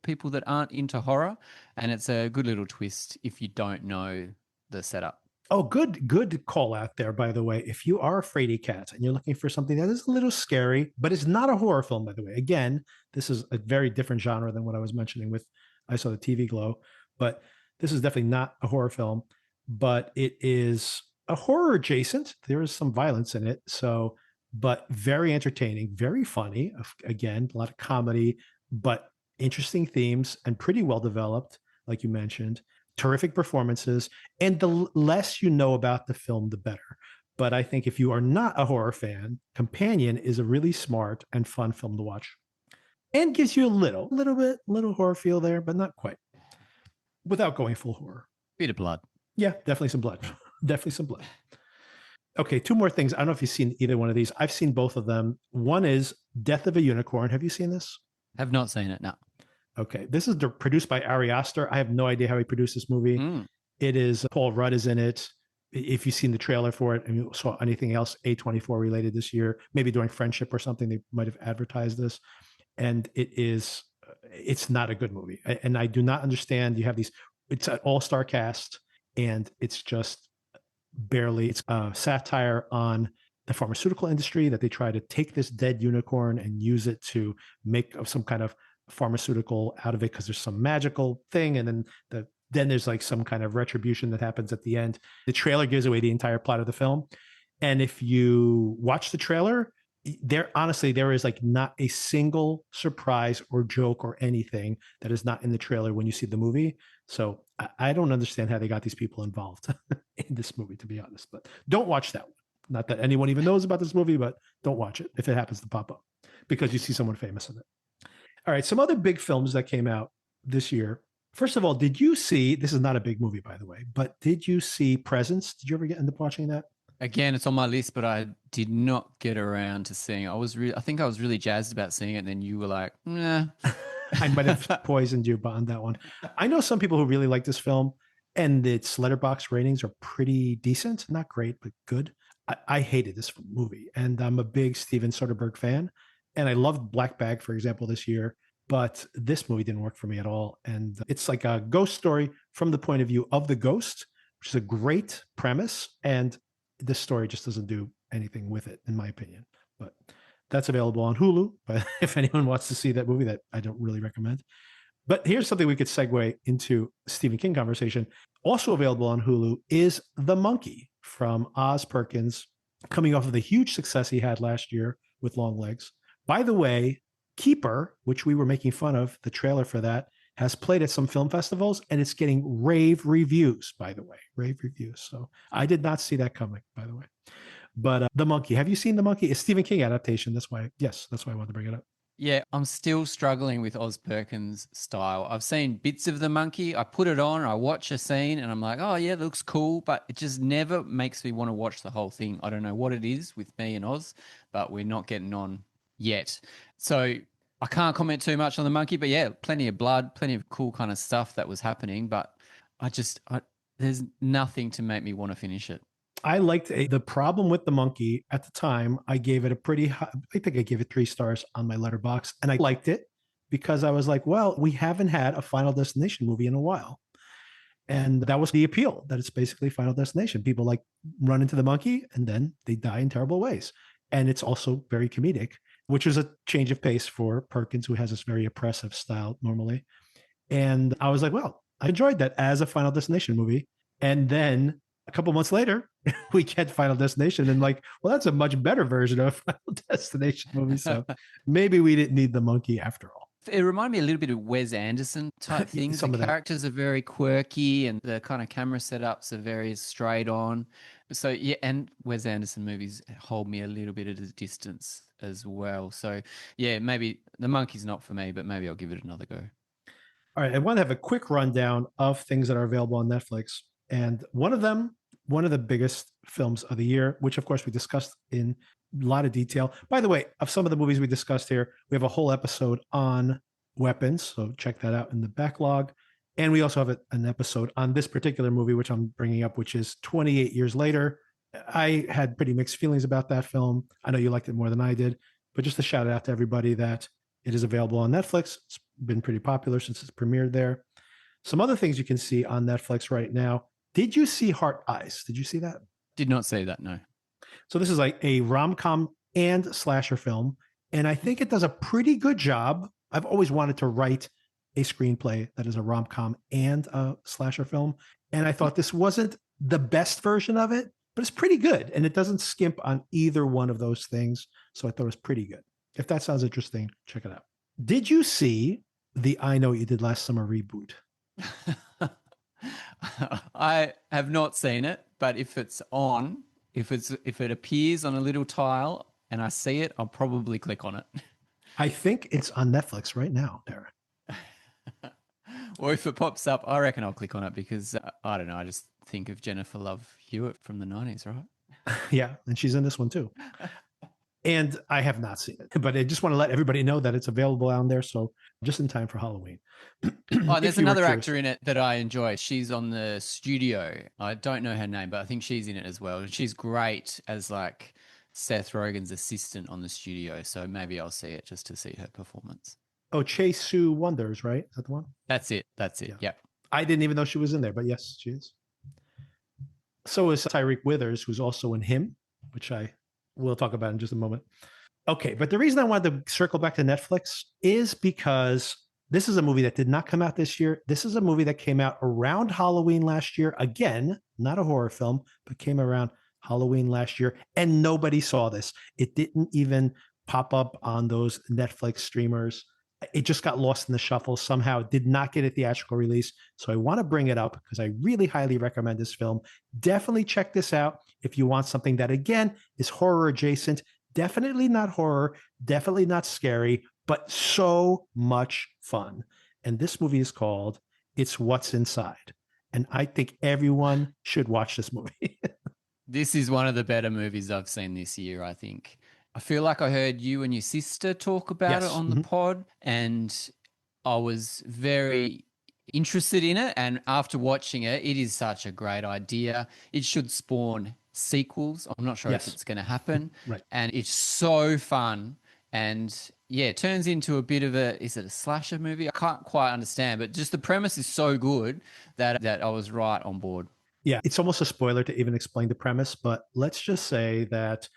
people that aren't into horror. And it's a good little twist if you don't know the setup. Oh, good call out there, by the way. If you are a fraidy cat and you're looking for something that is a little scary, but it's not a horror film, by the way. Again, this is a very different genre than what I was mentioning with I Saw the TV Glow, but this is definitely not a horror film, but it is a horror adjacent. There is some violence in it. So, but very entertaining, very funny. Again, a lot of comedy, but interesting themes and pretty well developed, like you mentioned. Terrific performances, and the less you know about the film, the better. But I think if you are not a horror fan, Companion is a really smart and fun film to watch, and gives you a little horror feel there, but not quite, without going full horror. Bit of blood. Yeah, definitely some blood. Definitely some blood. Okay, two more things. I don't know if you've seen either one of these. I've seen both of them. One is Death of a Unicorn. Have you seen this? Have not seen it, no. Okay, this is produced by Ari Aster. I have no idea how he produced this movie. It is Paul Rudd is in it. If you've seen the trailer for it and you saw anything else A24 related this year, maybe during Friendship or something, they might have advertised this. And it's not a good movie. And I do not understand. You have it's an all-star cast, and it's just barely, it's a satire on the pharmaceutical industry, that they try to take this dead unicorn and use it to make some kind of pharmaceutical out of it because there's some magical thing, and then there's like some kind of retribution that happens at the end. The trailer gives away the entire plot of the film, and if you watch the trailer, there is like not a single surprise or joke or anything that is not in the trailer when you see the movie. So I don't understand how they got these people involved in this movie, to be honest. But don't watch that one. Not that anyone even knows about this movie, but don't watch it if it happens to pop up because you see someone famous in it. All right, some other big films that came out this year. First of all, did you see, this is not a big movie, by the way, but did you see Presence? Did you ever get into watching that? Again, it's on my list, but I did not get around to seeing it. I think I was really jazzed about seeing it, and then you were like, nah. I might have poisoned you on that one. I know some people who really like this film, and its Letterboxd ratings are pretty decent. Not great, but good. I hated this movie, and I'm a big Steven Soderbergh fan. And I loved Black Bag, for example, this year, but this movie didn't work for me at all. And it's like a ghost story from the point of view of the ghost, which is a great premise. And this story just doesn't do anything with it, in my opinion. But That's available on Hulu, but if anyone wants to see that movie, that I don't really recommend. But here's something we could segue into Stephen King conversation. Also available on Hulu is The Monkey from Oz Perkins, coming off of the huge success he had last year with Long Legs. By the way, Keeper, which we were making fun of, the trailer for that, has played at some film festivals and it's getting rave reviews, by the way, rave reviews. So I did not see that coming, by the way. But The Monkey, have you seen The Monkey? It's Stephen King adaptation. That's why I wanted to bring it up. Yeah, I'm still struggling with Oz Perkins' style. I've seen bits of The Monkey. I put it on, I watch a scene, and I'm like, oh, yeah, it looks cool, but it just never makes me want to watch the whole thing. I don't know what it is with me and Oz, but we're not getting on yet. So I can't comment too much on The Monkey, but yeah, plenty of blood, plenty of cool kind of stuff that was happening, but there's nothing to make me want to finish it. I liked the problem with The Monkey at the time. I gave it a pretty high, I think I gave it 3 stars on my letterbox, and I liked it because I was like, well, we haven't had a Final Destination movie in a while. And that was the appeal, that it's basically Final Destination. People like run into the monkey and then they die in terrible ways. And it's also very comedic, which is a change of pace for Perkins, who has this very oppressive style normally. And I was like, well, I enjoyed that as a Final Destination movie. And then a couple months later, we get Final Destination and like, well, that's a much better version of a Final Destination movie. So maybe we didn't need the monkey after all. It reminded me a little bit of Wes Anderson type things. Some The of that. characters are very quirky and the kind of camera setups are very straight on. So yeah, and Wes Anderson movies hold me a little bit at a distance as well. So yeah, maybe The Monkey's not for me, but maybe I'll give it another go. All right, I want to have a quick rundown of things that are available on Netflix. And one of them, one of the biggest films of the year, which of course we discussed in a lot of detail. By the way, of some of the movies we discussed here, we have a whole episode on weapons. So check that out in the backlog. And we also have an episode on this particular movie, which I'm bringing up, which is 28 Years Later. I had pretty mixed feelings about that film. I know you liked it more than I did, but just a shout out to everybody that it is available on Netflix. It's been pretty popular since it's premiered there. Some other things you can see on Netflix right now. Did you see Heart Eyes? Did you see that? Did not see that, no. So this is like a rom-com and slasher film. And I think it does a pretty good job. I've always wanted to write a screenplay that is a rom-com and a slasher film. And I thought this wasn't the best version of it, but it's pretty good. And it doesn't skimp on either one of those things. So I thought it was pretty good. If that sounds interesting, check it out. Did you see the I Know What You Did Last Summer reboot? I have not seen it, but if it's on, if it appears on a little tile and I see it, I'll probably click on it. I think it's on Netflix right now, Darren. Or if it pops up, I reckon I'll click on it because I don't know. I just think of Jennifer Love Hewitt from the 90s, right? Yeah, and she's in this one too. And I have not seen it, but I just want to let everybody know that it's available out there. So just in time for Halloween. Oh, there's another actor in it that I enjoy. She's on The Studio. I don't know her name, but I think she's in it as well. And she's great as like Seth Rogen's assistant on The Studio. So maybe I'll see it just to see her performance. Oh, Chase Sue Wonders, right? Is that the one? That's it. Yeah. Yep. I didn't even know she was in there, but yes, she is. So is Tyreek Withers, who's also in Him, which I will talk about in just a moment. Okay, but the reason I wanted to circle back to Netflix is because this is a movie that did not come out this year. This is a movie that came out around Halloween last year. Again, not a horror film, but came around Halloween last year, and nobody saw this. It didn't even pop up on those Netflix streamers. It just got lost in the shuffle somehow. It did not get a theatrical release. So I want to bring it up because I really highly recommend this film. Definitely check this out if you want something that, again, is horror adjacent. Definitely not horror, definitely not scary, but so much fun. And this movie is called It's What's Inside. And I think everyone should watch this movie. This is one of the better movies I've seen this year, I think. I feel like I heard you and your sister talk about it on the pod, and I was very interested in it. And after watching it, it is such a great idea. It should spawn sequels. I'm not sure if it's going to happen. Right. And it's so fun. And yeah, it turns into a bit of is it a slasher movie? I can't quite understand, but just the premise is so good that I was right on board. Yeah, it's almost a spoiler to even explain the premise, but let's just say that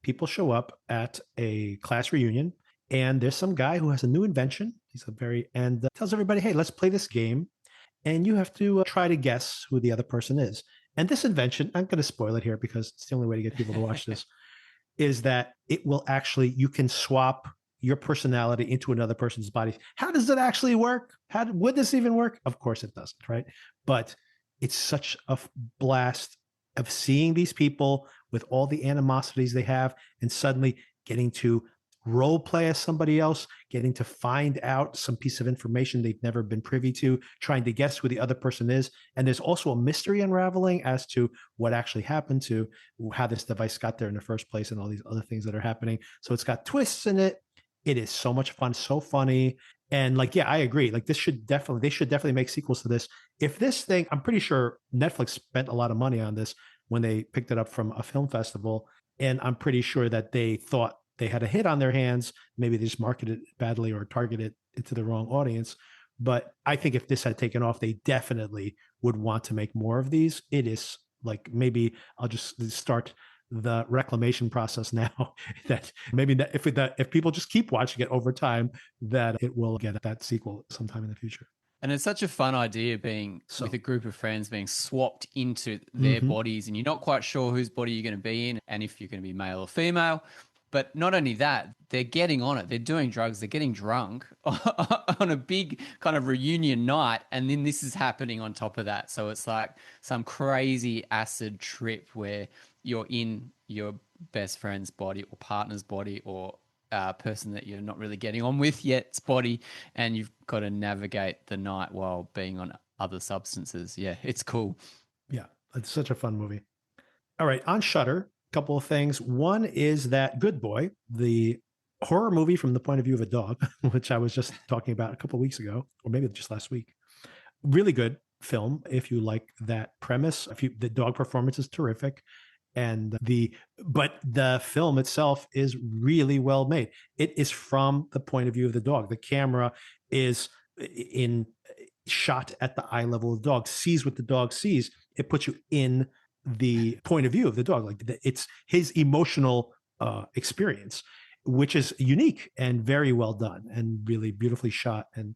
people show up at a class reunion, and there's some guy who has a new invention. He's a very, and tells everybody, hey, let's play this game. And you have to try to guess who the other person is. And this invention, I'm going to spoil it here because it's the only way to get people to watch this, is that it will actually, you can swap your personality into another person's body. How does it actually work? Would this even work? Of course it doesn't, right? But it's such a blast of seeing these people with all the animosities they have and suddenly getting to role play as somebody else, getting to find out some piece of information they've never been privy to, trying to guess who the other person is. And there's also a mystery unraveling as to what actually happened, to how this device got there in the first place, and all these other things that are happening. So it's got twists in it. It is so much fun, so funny. And like, yeah, I agree. Like, they should definitely make sequels to this. If this thing, I'm pretty sure Netflix spent a lot of money on this when they picked it up from a film festival. And I'm pretty sure that they thought they had a hit on their hands. Maybe they just marketed it badly or targeted it to the wrong audience. But I think if this had taken off, they definitely would want to make more of these. It is like, maybe I'll just start the reclamation process now, that maybe that if people just keep watching it over time, that it will get that sequel sometime in the future. And it's such a fun idea being with a group of friends being swapped into their bodies, and you're not quite sure whose body you're going to be in and if you're going to be male or female. But not only that, they're getting on it. They're doing drugs. They're getting drunk on a big kind of reunion night. And then this is happening on top of that. So it's like some crazy acid trip where you're in your best friend's body or partner's body or person that you're not really getting on with yet's body, and you've got to navigate the night while being on other substances. Yeah, it's cool. Yeah, it's such a fun movie. All right, on Shudder, a couple of things. One is that Good Boy, the horror movie from the point of view of a dog, which I was just talking about a couple of weeks ago, or maybe just last week. Really good film if you like that premise. The dog performance is terrific. But the film itself is really well made. It is from the point of view of the dog. The camera is in shot at the eye level of the dog, sees what the dog sees. It puts you in the point of view of the dog. Like, it's his emotional experience, which is unique and very well done and really beautifully shot, and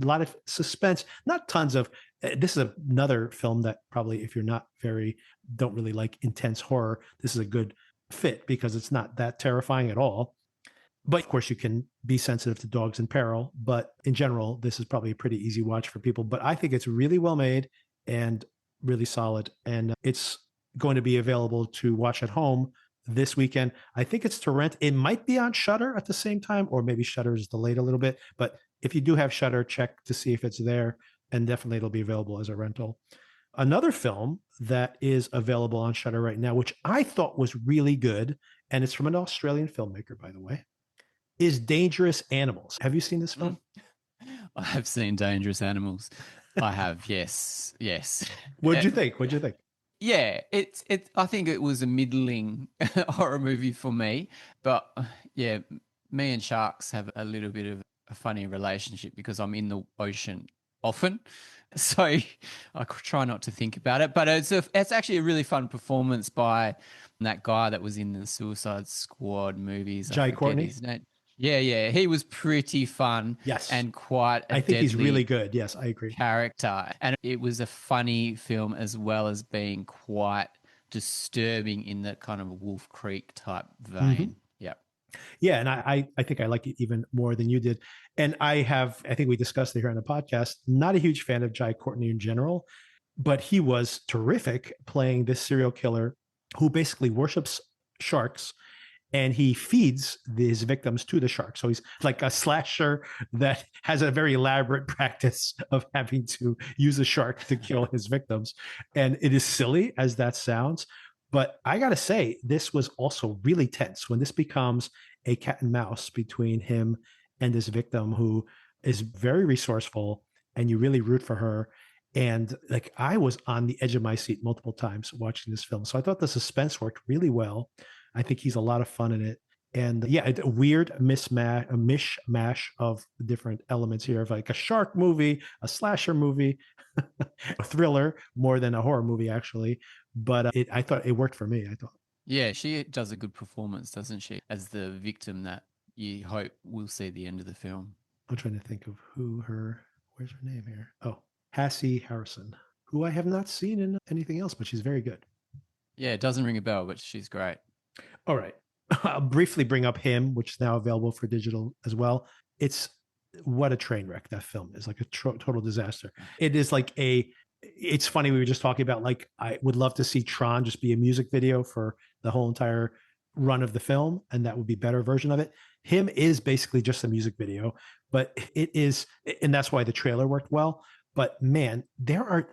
a lot of suspense. Not tons of. This is another film that probably, if you're don't really like intense horror, this is a good fit because it's not that terrifying at all. But of course, you can be sensitive to dogs in peril. But in general, this is probably a pretty easy watch for people. But I think it's really well made and really solid. And it's going to be available to watch at home this weekend. I think it's to rent. It might be on Shudder at the same time, or maybe Shudder is delayed a little bit. But if you do have Shudder, check to see if it's there. And definitely it'll be available as a rental. Another film that is available on Shudder right now, which I thought was really good, and it's from an Australian filmmaker, by the way, is Dangerous Animals. Have you seen this film? I have seen Dangerous Animals. I have, yes. What'd you think? Yeah, I think it was a middling horror movie for me, but yeah, me and sharks have a little bit of a funny relationship because I'm in the ocean often, so I try not to think about it. But it's actually a really fun performance by that guy that was in the Suicide Squad movies. Jai Courtney. His name. Yeah, he was pretty fun. Yes, and quite. I think he's really good. Yes, I agree. Character, and it was a funny film as well as being quite disturbing in that kind of Wolf Creek type vein. Mm-hmm. Yeah, and I think I like it even more than you did. And I think we discussed it here on the podcast, not a huge fan of Jai Courtney in general, but he was terrific playing this serial killer who basically worships sharks, and he feeds his victims to the shark. So he's like a slasher that has a very elaborate practice of having to use a shark to kill his victims. And it is silly as that sounds, but I got to say, this was also really tense when this becomes a cat and mouse between him and this victim who is very resourceful, and you really root for her. And like, I was on the edge of my seat multiple times watching this film. So I thought the suspense worked really well. I think he's a lot of fun in it. And yeah, a weird mishmash of different elements here of like a shark movie, a slasher movie, a thriller more than a horror movie, actually. But I thought it worked for me. I thought. Yeah, she does a good performance, doesn't she? As the victim that you hope will see the end of the film. I'm trying to think of where's her name here? Oh, Hassie Harrison, who I have not seen in anything else, but she's very good. Yeah, it doesn't ring a bell, but she's great. All right. I'll briefly bring up Him, which is now available for digital as well. It's what a train wreck that film is, like a total disaster. It is like it's funny. We were just talking about, like, I would love to see Tron just be a music video for the whole entire run of the film, and that would be a better version of it. Him is basically just a music video, but it is, and that's why the trailer worked well. But man, there are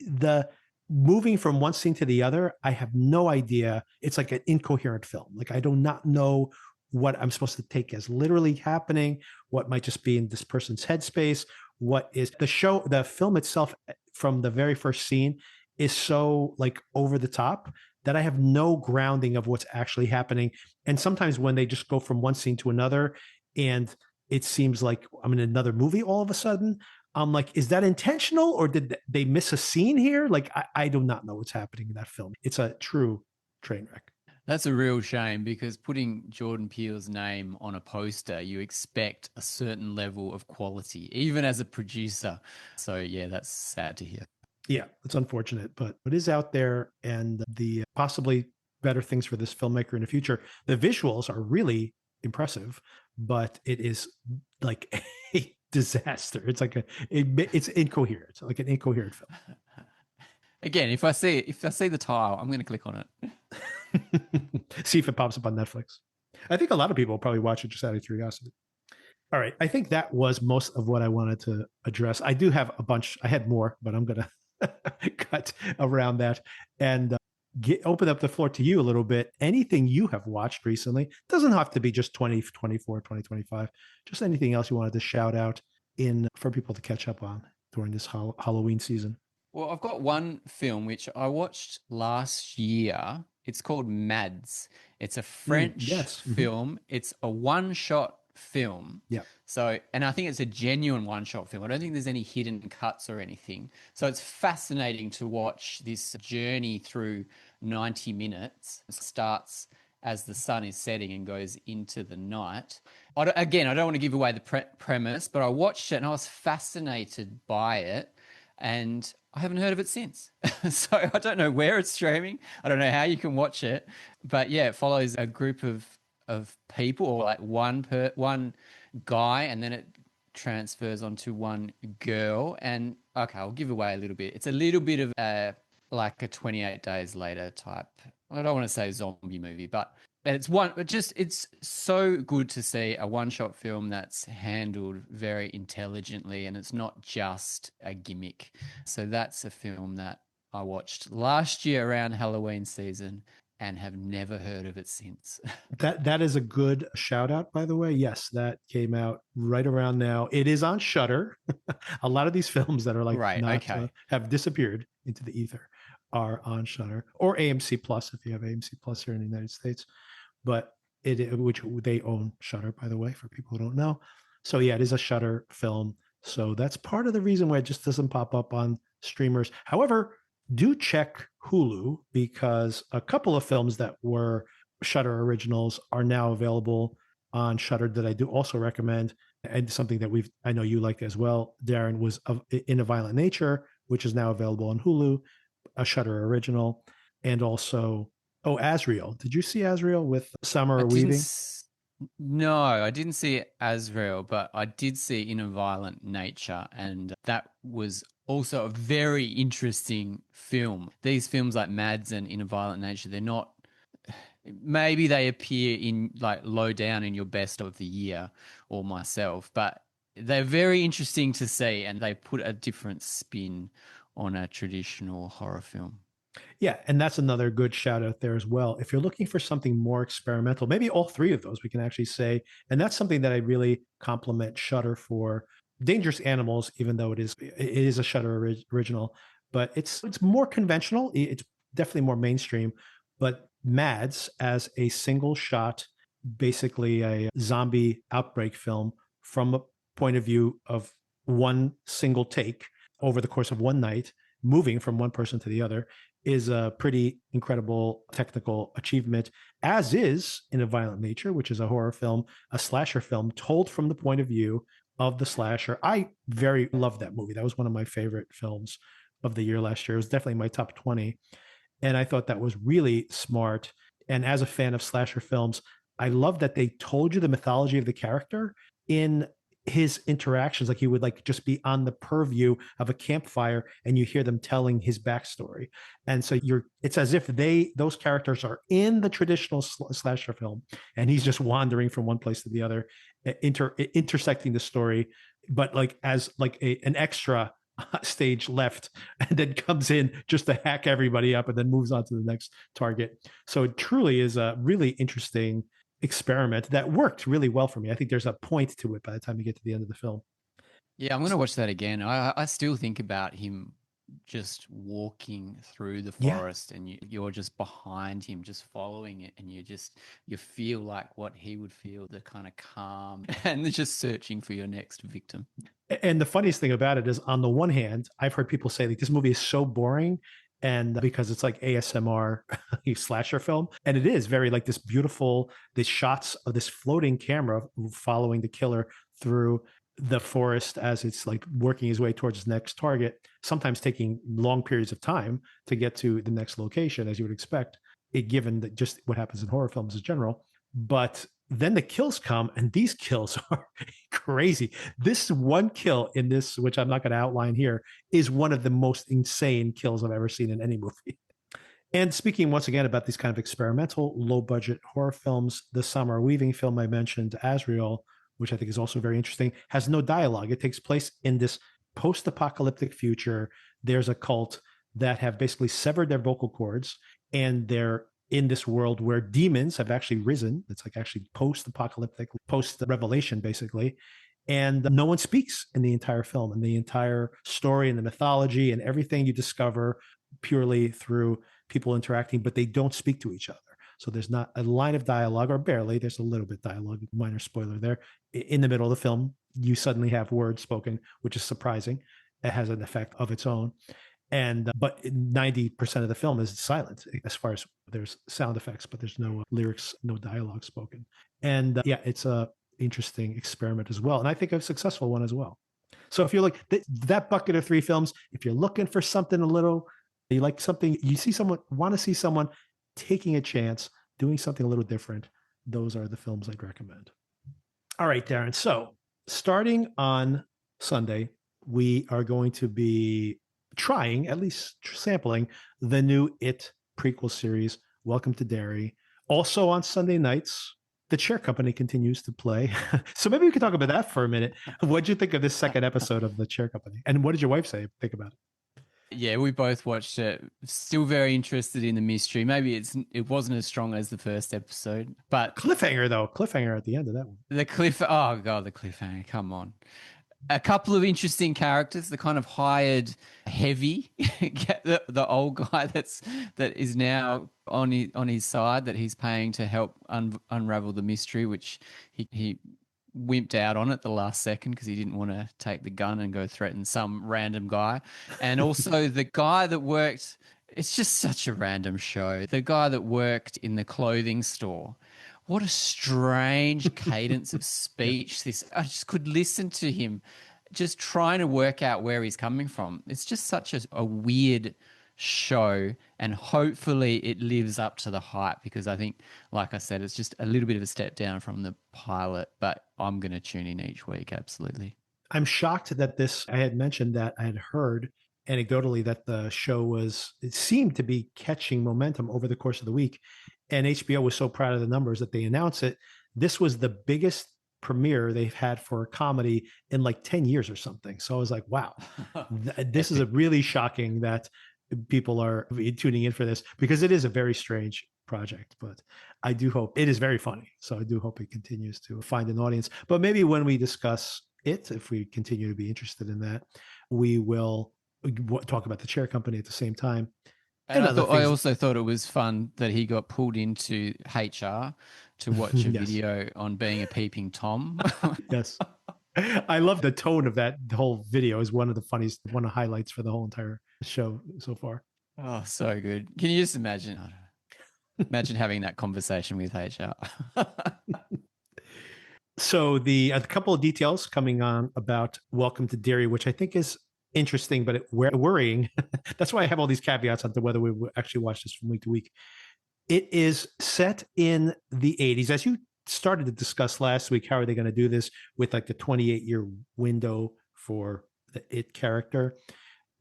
the moving from one scene to the other, I have no idea. It's like an incoherent film. Like, I do not know what I'm supposed to take as literally happening, what might just be in this person's headspace, what is the film itself from the very first scene is so like over the top that I have no grounding of what's actually happening. And sometimes when they just go from one scene to another and it seems like I'm in another movie all of a sudden, I'm like, is that intentional or did they miss a scene here? Like, I do not know what's happening in that film. It's a true train wreck. That's a real shame because putting Jordan Peele's name on a poster, you expect a certain level of quality, even as a producer. So, yeah, that's sad to hear. Yeah, it's unfortunate, but it is out there, and the possibly better things for this filmmaker in the future. The visuals are really impressive, but it is like a disaster. It's like it's incoherent, like an incoherent film. Again, if I see the tile, I'm going to click on it. See if it pops up on Netflix. I think a lot of people will probably watch it just out of curiosity. All right. I think that was most of what I wanted to address. I do have a bunch. I had more, but I'm going to cut around that and open up the floor to you a little bit. Anything you have watched recently doesn't have to be just 2024, 2025, just anything else you wanted to shout out in for people to catch up on during this Halloween season. Well, I've got one film which I watched last year. It's called Mads. It's a French Yes. film. It's a one-shot film. Yeah. So, and I think it's a genuine one-shot film. I don't think there's any hidden cuts or anything. So it's fascinating to watch this journey through 90 minutes. It starts as the sun is setting and goes into the night. Again, I don't want to give away the premise, but I watched it and I was fascinated by it. And I haven't heard of it since. So I don't know where it's streaming. I don't know how you can watch it. But yeah, it follows a group of people, or like one guy, and then it transfers onto one girl. And okay, I'll give away a little bit. It's a little bit of like a 28 Days Later type. I don't want to say zombie movie, but it's so good to see a one-shot film that's handled very intelligently and it's not just a gimmick. So that's a film that I watched last year around Halloween season and have never heard of it since. That is a good shout out, by the way. Yes, that came out right around now. It is on Shudder. A lot of these films that are like Right, not okay. have disappeared into the ether are on Shudder or AMC Plus if you have AMC Plus here in the United States. But which they own Shudder, by the way, for people who don't know. So yeah, it is a Shudder film. So that's part of the reason why it just doesn't pop up on streamers. However, do check Hulu because a couple of films that were Shudder originals are now available on Shudder that I do also recommend. And something that I know you liked as well, Darren, was In a Violent Nature, which is now available on Hulu, a Shudder original, and also Azrael. Did you see Azrael with I Samara didn't. Weaving? S- no, I didn't see it as real, but I did see In a Violent Nature, and that was also a very interesting film. These films like Mads and In a Violent Nature, they're not. Maybe they appear in like low down in your best of the year or myself, but they're very interesting to see, and they put a different spin on a traditional horror film. Yeah, and that's another good shout out there as well. If you're looking for something more experimental, maybe all three of those we can actually say, and that's something that I really compliment Shudder for. Dangerous Animals, even though it is a Shudder original, but it's more conventional. It's definitely more mainstream. But Mads as a single shot, basically a zombie outbreak film from a point of view of one single take over the course of one night moving from one person to the other is a pretty incredible technical achievement, as is In a Violent Nature, which is a horror film, a slasher film told from the point of view of the slasher. I very loved that movie. That was one of my favorite films of the year last year. It was definitely my top 20. And I thought that was really smart. And as a fan of slasher films, I love that they told you the mythology of the character in his interactions. Like he would like just be on the purview of a campfire and you hear them telling his backstory. And so it's as if those characters are in the traditional slasher film and he's just wandering from one place to the other, intersecting the story, but like as like an extra stage left and then comes in just to hack everybody up and then moves on to the next target. So it truly is a really interesting experiment that worked really well for me. I think there's a point to it by the time you get to the end of the film. Yeah, I'm going to watch that again. I still think about him just walking through the Yeah. forest and you're just behind him, just following it. And you feel like what he would feel, the kind of calm and just searching for your next victim. And the funniest thing about it is, on the one hand, I've heard people say like this movie is so boring, and because it's like ASMR slasher film, and it is very like this beautiful, the shots of this floating camera following the killer through the forest as it's like working his way towards his next target, sometimes taking long periods of time to get to the next location, as you would expect, given that just what happens in horror films in general. But then the kills come, and these kills are crazy. This one kill in this, which I'm not going to outline here, is one of the most insane kills I've ever seen in any movie. And speaking once again about these kind of experimental, low budget horror films, the Samara Weaving film I mentioned, Azrael, which I think is also very interesting, has no dialogue. It takes place in this post apocalyptic future. There's a cult that have basically severed their vocal cords, and they're in this world where demons have actually risen. It's like actually post-apocalyptic, post-revelation, basically. And no one speaks in the entire film, and the entire story and the mythology and everything you discover purely through people interacting, but they don't speak to each other. So there's not a line of dialogue, or barely. There's a little bit dialogue, minor spoiler there. In the middle of the film, you suddenly have words spoken, which is surprising. It has an effect of its own. And but 90% of the film is silent, as far as there's sound effects, but there's no lyrics, no dialogue spoken. And yeah, it's a interesting experiment as well, and I think a successful one as well. So if you're like that bucket of three films, if you're looking for something a little, you like something, you see someone, want to see someone taking a chance, doing something a little different, those are the films I'd recommend. All right, Darren. So starting on Sunday, we are going to be trying, at least sampling, the new It prequel series, Welcome to Derry. Also on Sunday nights, The Chair Company continues to play. So maybe we could talk about that for a minute. What did you think of this second episode of The Chair Company? And what did your wife think about it? Yeah, we both watched it. Still very interested in the mystery. Maybe it wasn't as strong as the first episode, but cliffhanger though. Cliffhanger at the end of that one. Oh god, the cliffhanger. Come on. A couple of interesting characters, the kind of hired heavy, the old guy that is now on his side, that he's paying to help unravel the mystery, which he wimped out on at the last second because he didn't want to take the gun and go threaten some random guy. And also the guy that worked, it's just such a random show. The guy that worked in the clothing store. What a strange cadence of speech. I just could listen to him just trying to work out where he's coming from. It's just such a weird show, and hopefully it lives up to the hype, because I think, like I said, it's just a little bit of a step down from the pilot, but I'm going to tune in each week. Absolutely. I'm shocked that I had mentioned that I had heard anecdotally that the show it seemed to be catching momentum over the course of the week. And HBO was so proud of the numbers that they announced it. This was the biggest premiere they've had for a comedy in like 10 years or something. So I was like, wow, this is a really shocking that people are tuning in for this, because it is a very strange project, but I do hope it is very funny. So I do hope it continues to find an audience. But maybe when we discuss it, if we continue to be interested in that, we will talk about The Chair Company at the same time. And I also thought it was fun that he got pulled into HR to watch a Yes. video on being a peeping Tom. Yes. I love the tone of that whole video. Is one of the funniest, one of the highlights for the whole entire show so far. Oh, so good. Can you just imagine? I don't know. Imagine having that conversation with HR. So the a couple of details coming on about Welcome to Derry, which I think is interesting, but worrying. That's why I have all these caveats onto whether we will actually watch this from week to week. It is set in the 80s. As you started to discuss last week, how are they going to do this with like the 28-year window for the It character?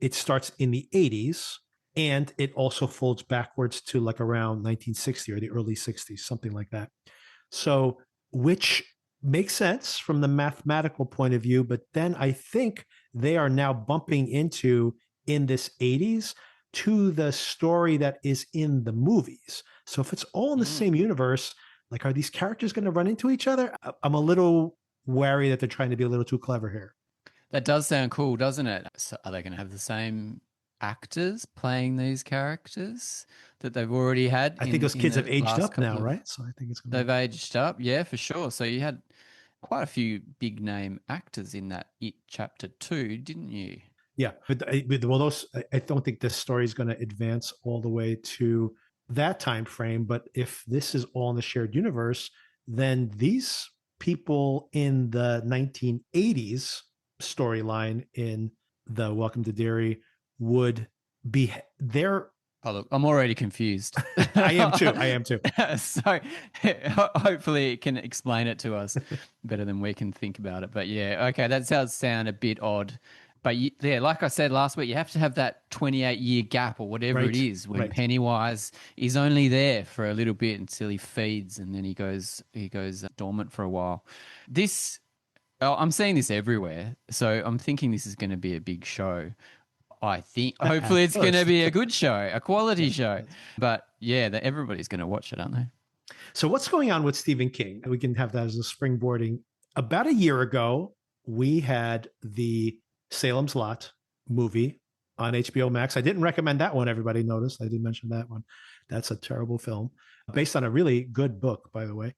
It starts in the 80s and it also folds backwards to like around 1960 or the early 60s, something like that. So, which makes sense from the mathematical point of view, but then I think they are now bumping into in this 80s to the story that is in the movies. So if it's all in the same universe, like are these characters going to run into each other? I'm a little wary that they're trying to be a little too clever here. That does sound cool, doesn't it? So are they going to have the same actors playing these characters that they've already had I think those in kids have the aged last up now, couple of... right? So I think it's going to They've aged up, yeah, for sure. So you had quite a few big name actors in that It Chapter 2, didn't you? Yeah, but well, those I don't think this story is going to advance all the way to that time frame. But if this is all in the shared universe, then these people in the 1980s storyline in the Welcome to Derry would be there. Oh, look, I'm already confused. I am too. I am too. So hopefully it can explain it to us better than we can think about it. But yeah, okay, that does sound a bit odd. But yeah, like I said last week, you have to have that 28-year gap or whatever Right, it is when right. Pennywise is only there for a little bit until he feeds and then he goes dormant for a while. I'm seeing this everywhere, so I'm thinking this is going to be a big show. I think hopefully it's going to be a good show, a quality show. But yeah, everybody's going to watch it, aren't they? So what's going on with Stephen King? We can have that as a springboarding. About a year ago, we had the Salem's Lot movie on HBO Max. I didn't recommend that one. Everybody noticed. I didn't mention that one. That's a terrible film based on a really good book, by the way.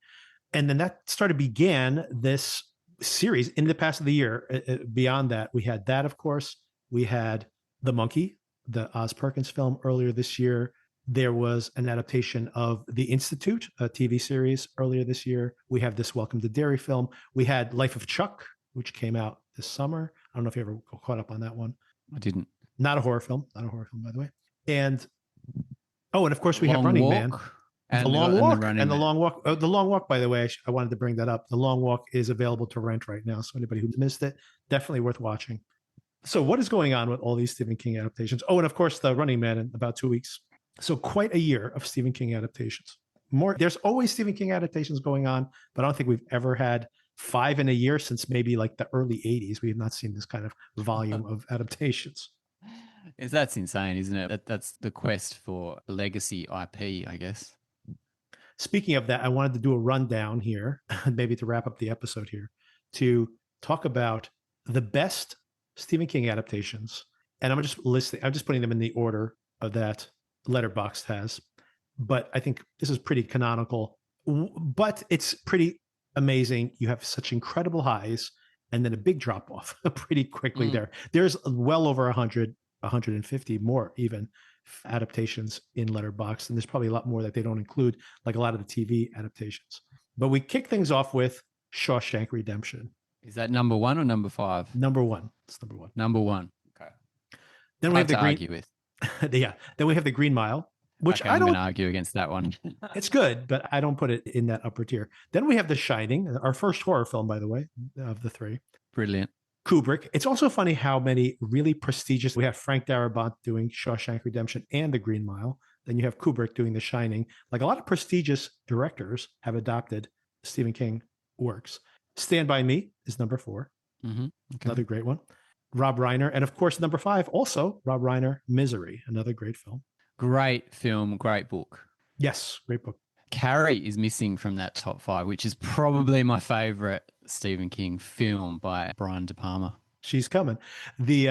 And then that began this series in the past of the year. Beyond that, we had that, of course. We had The Monkey, the Oz Perkins film earlier this year. There was an adaptation of The Institute, a TV series earlier this year. We have this Welcome to Derry film. We had Life of Chuck, which came out this summer. I don't know if you ever caught up on that one. I didn't. Not a horror film, by the way. And of course we have Long Running Walk Man. and The Long Walk and and the Long Walk. The Long Walk, by the way, I wanted to bring that up. The Long Walk is available to rent right now. So anybody who missed it, definitely worth watching. So what is going on with all these Stephen King adaptations? Oh, and of course, The Running Man in about 2 weeks. So quite a year of Stephen King adaptations. There's always Stephen King adaptations going on, but I don't think we've ever had 5 in a year since maybe like the early 80s. We have not seen this kind of volume of adaptations. That's insane, isn't it? That's the quest for legacy IP, I guess. Speaking of that, I wanted to do a rundown here, maybe to wrap up the episode here, to talk about the best Stephen King adaptations. And I'm just putting them in the order of that Letterboxd has. But I think this is pretty canonical, but it's pretty amazing. You have such incredible highs and then a big drop off pretty quickly there. There's well over 100, 150 more even adaptations in Letterboxd, and there's probably a lot more that they don't include, like a lot of the TV adaptations. But we kick things off with Shawshank Redemption. Is that number 1 or number 5? Number 1. It's number 1. Number 1. Okay. Then we have the Green. Argue with. Yeah. Then we have the Green Mile, which okay, I I'm don't. going to argue against that one. It's good, but I don't put it in that upper tier. Then we have The Shining, our first horror film, by the way, of the 3. Brilliant. Kubrick. It's also funny how many really prestigious. We have Frank Darabont doing Shawshank Redemption and The Green Mile. Then you have Kubrick doing The Shining. Like a lot of prestigious directors have adopted Stephen King works. Stand By Me is number 4. Mm-hmm. Okay. Another great one. Rob Reiner. And of course, number 5, also Rob Reiner, Misery, another great film. Great film, great book. Yes, great book. Carrie is missing from that top 5, which is probably my favorite Stephen King film by Brian De Palma. She's coming.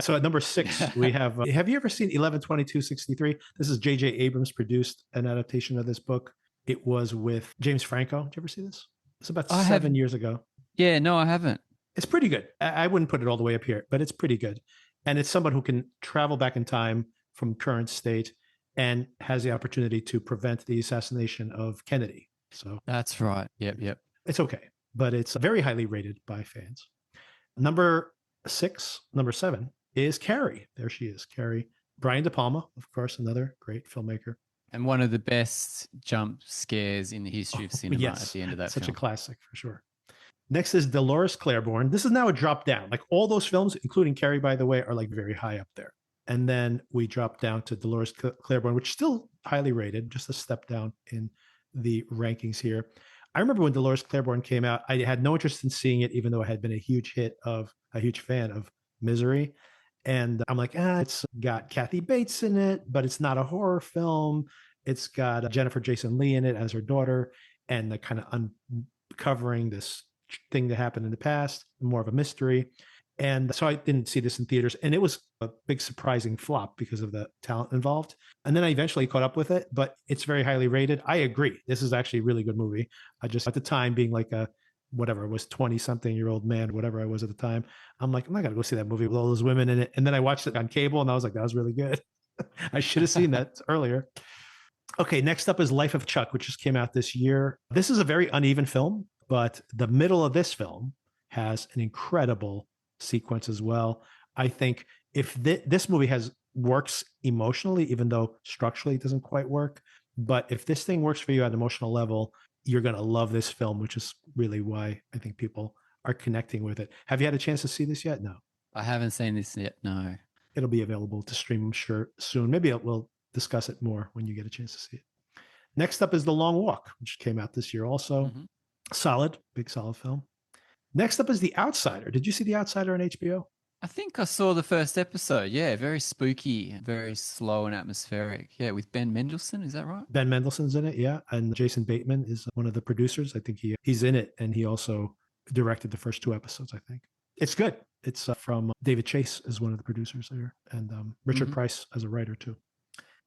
So at number 6, we have you ever seen 11/22/63? This is J.J. Abrams produced an adaptation of this book. It was with James Franco. Did you ever see this? It's about 7 years ago. Yeah, no, I haven't. It's pretty good. I wouldn't put it all the way up here, but it's pretty good. And it's someone who can travel back in time from current state and has the opportunity to prevent the assassination of Kennedy. So That's right. Yep. it's okay, but it's very highly rated by fans. Number 7 is Carrie. There she is, Carrie. Brian De Palma, of course, another great filmmaker. And one of the best jump scares in the history of cinema at the end of that such film. a classic for sure. Next is Dolores Claiborne. This is now a drop down. Like all those films, including Carrie, by the way, are like very high up there. And then we drop down to Dolores Claiborne, which is still highly rated, just a step down in the rankings here. I remember when Dolores Claiborne came out, I had no interest in seeing it, even though I had been a huge fan of Misery. And I'm like, it's got Kathy Bates in it, but it's not a horror film. It's got Jennifer Jason Leigh in it as her daughter, and the kind of uncovering this thing that happened in the past, more of a mystery. And so I didn't see this in theaters, and it was a big surprising flop because of the talent involved. And then I eventually caught up with it, but it's very highly rated. I agree. This is actually a really good movie. I just, at the time, being like a, whatever, was 20 something year old man, whatever I was at the time, I'm like, I'm not going to go see that movie with all those women in it. And then I watched it on cable and I was like, that was really good. I should have seen that earlier. Okay, next up is Life of Chuck, which just came out this year. This is a very uneven film, but the middle of this film has an incredible sequence as well. I think if this movie works emotionally, even though structurally it doesn't quite work, but if this thing works for you at an emotional level, you're going to love this film, which is really why I think people are connecting with it. Have you had a chance to see this yet? No. I haven't seen this yet. No. It'll be available to stream, I'm sure, soon. Maybe we'll discuss it more when you get a chance to see it. Next up is The Long Walk, which came out this year also. Mm-hmm. Solid, big solid film. Next up is The Outsider. Did you see The Outsider on HBO? I think I saw the first episode. Yeah, very spooky, very slow and atmospheric. Yeah, with Ben Mendelsohn, is that right? Ben Mendelsohn's in it, yeah. And Jason Bateman is one of the producers. I think he's in it, and he also directed the first 2 episodes, I think. It's good. It's from David Chase is one of the producers there, and Richard Price as a writer too.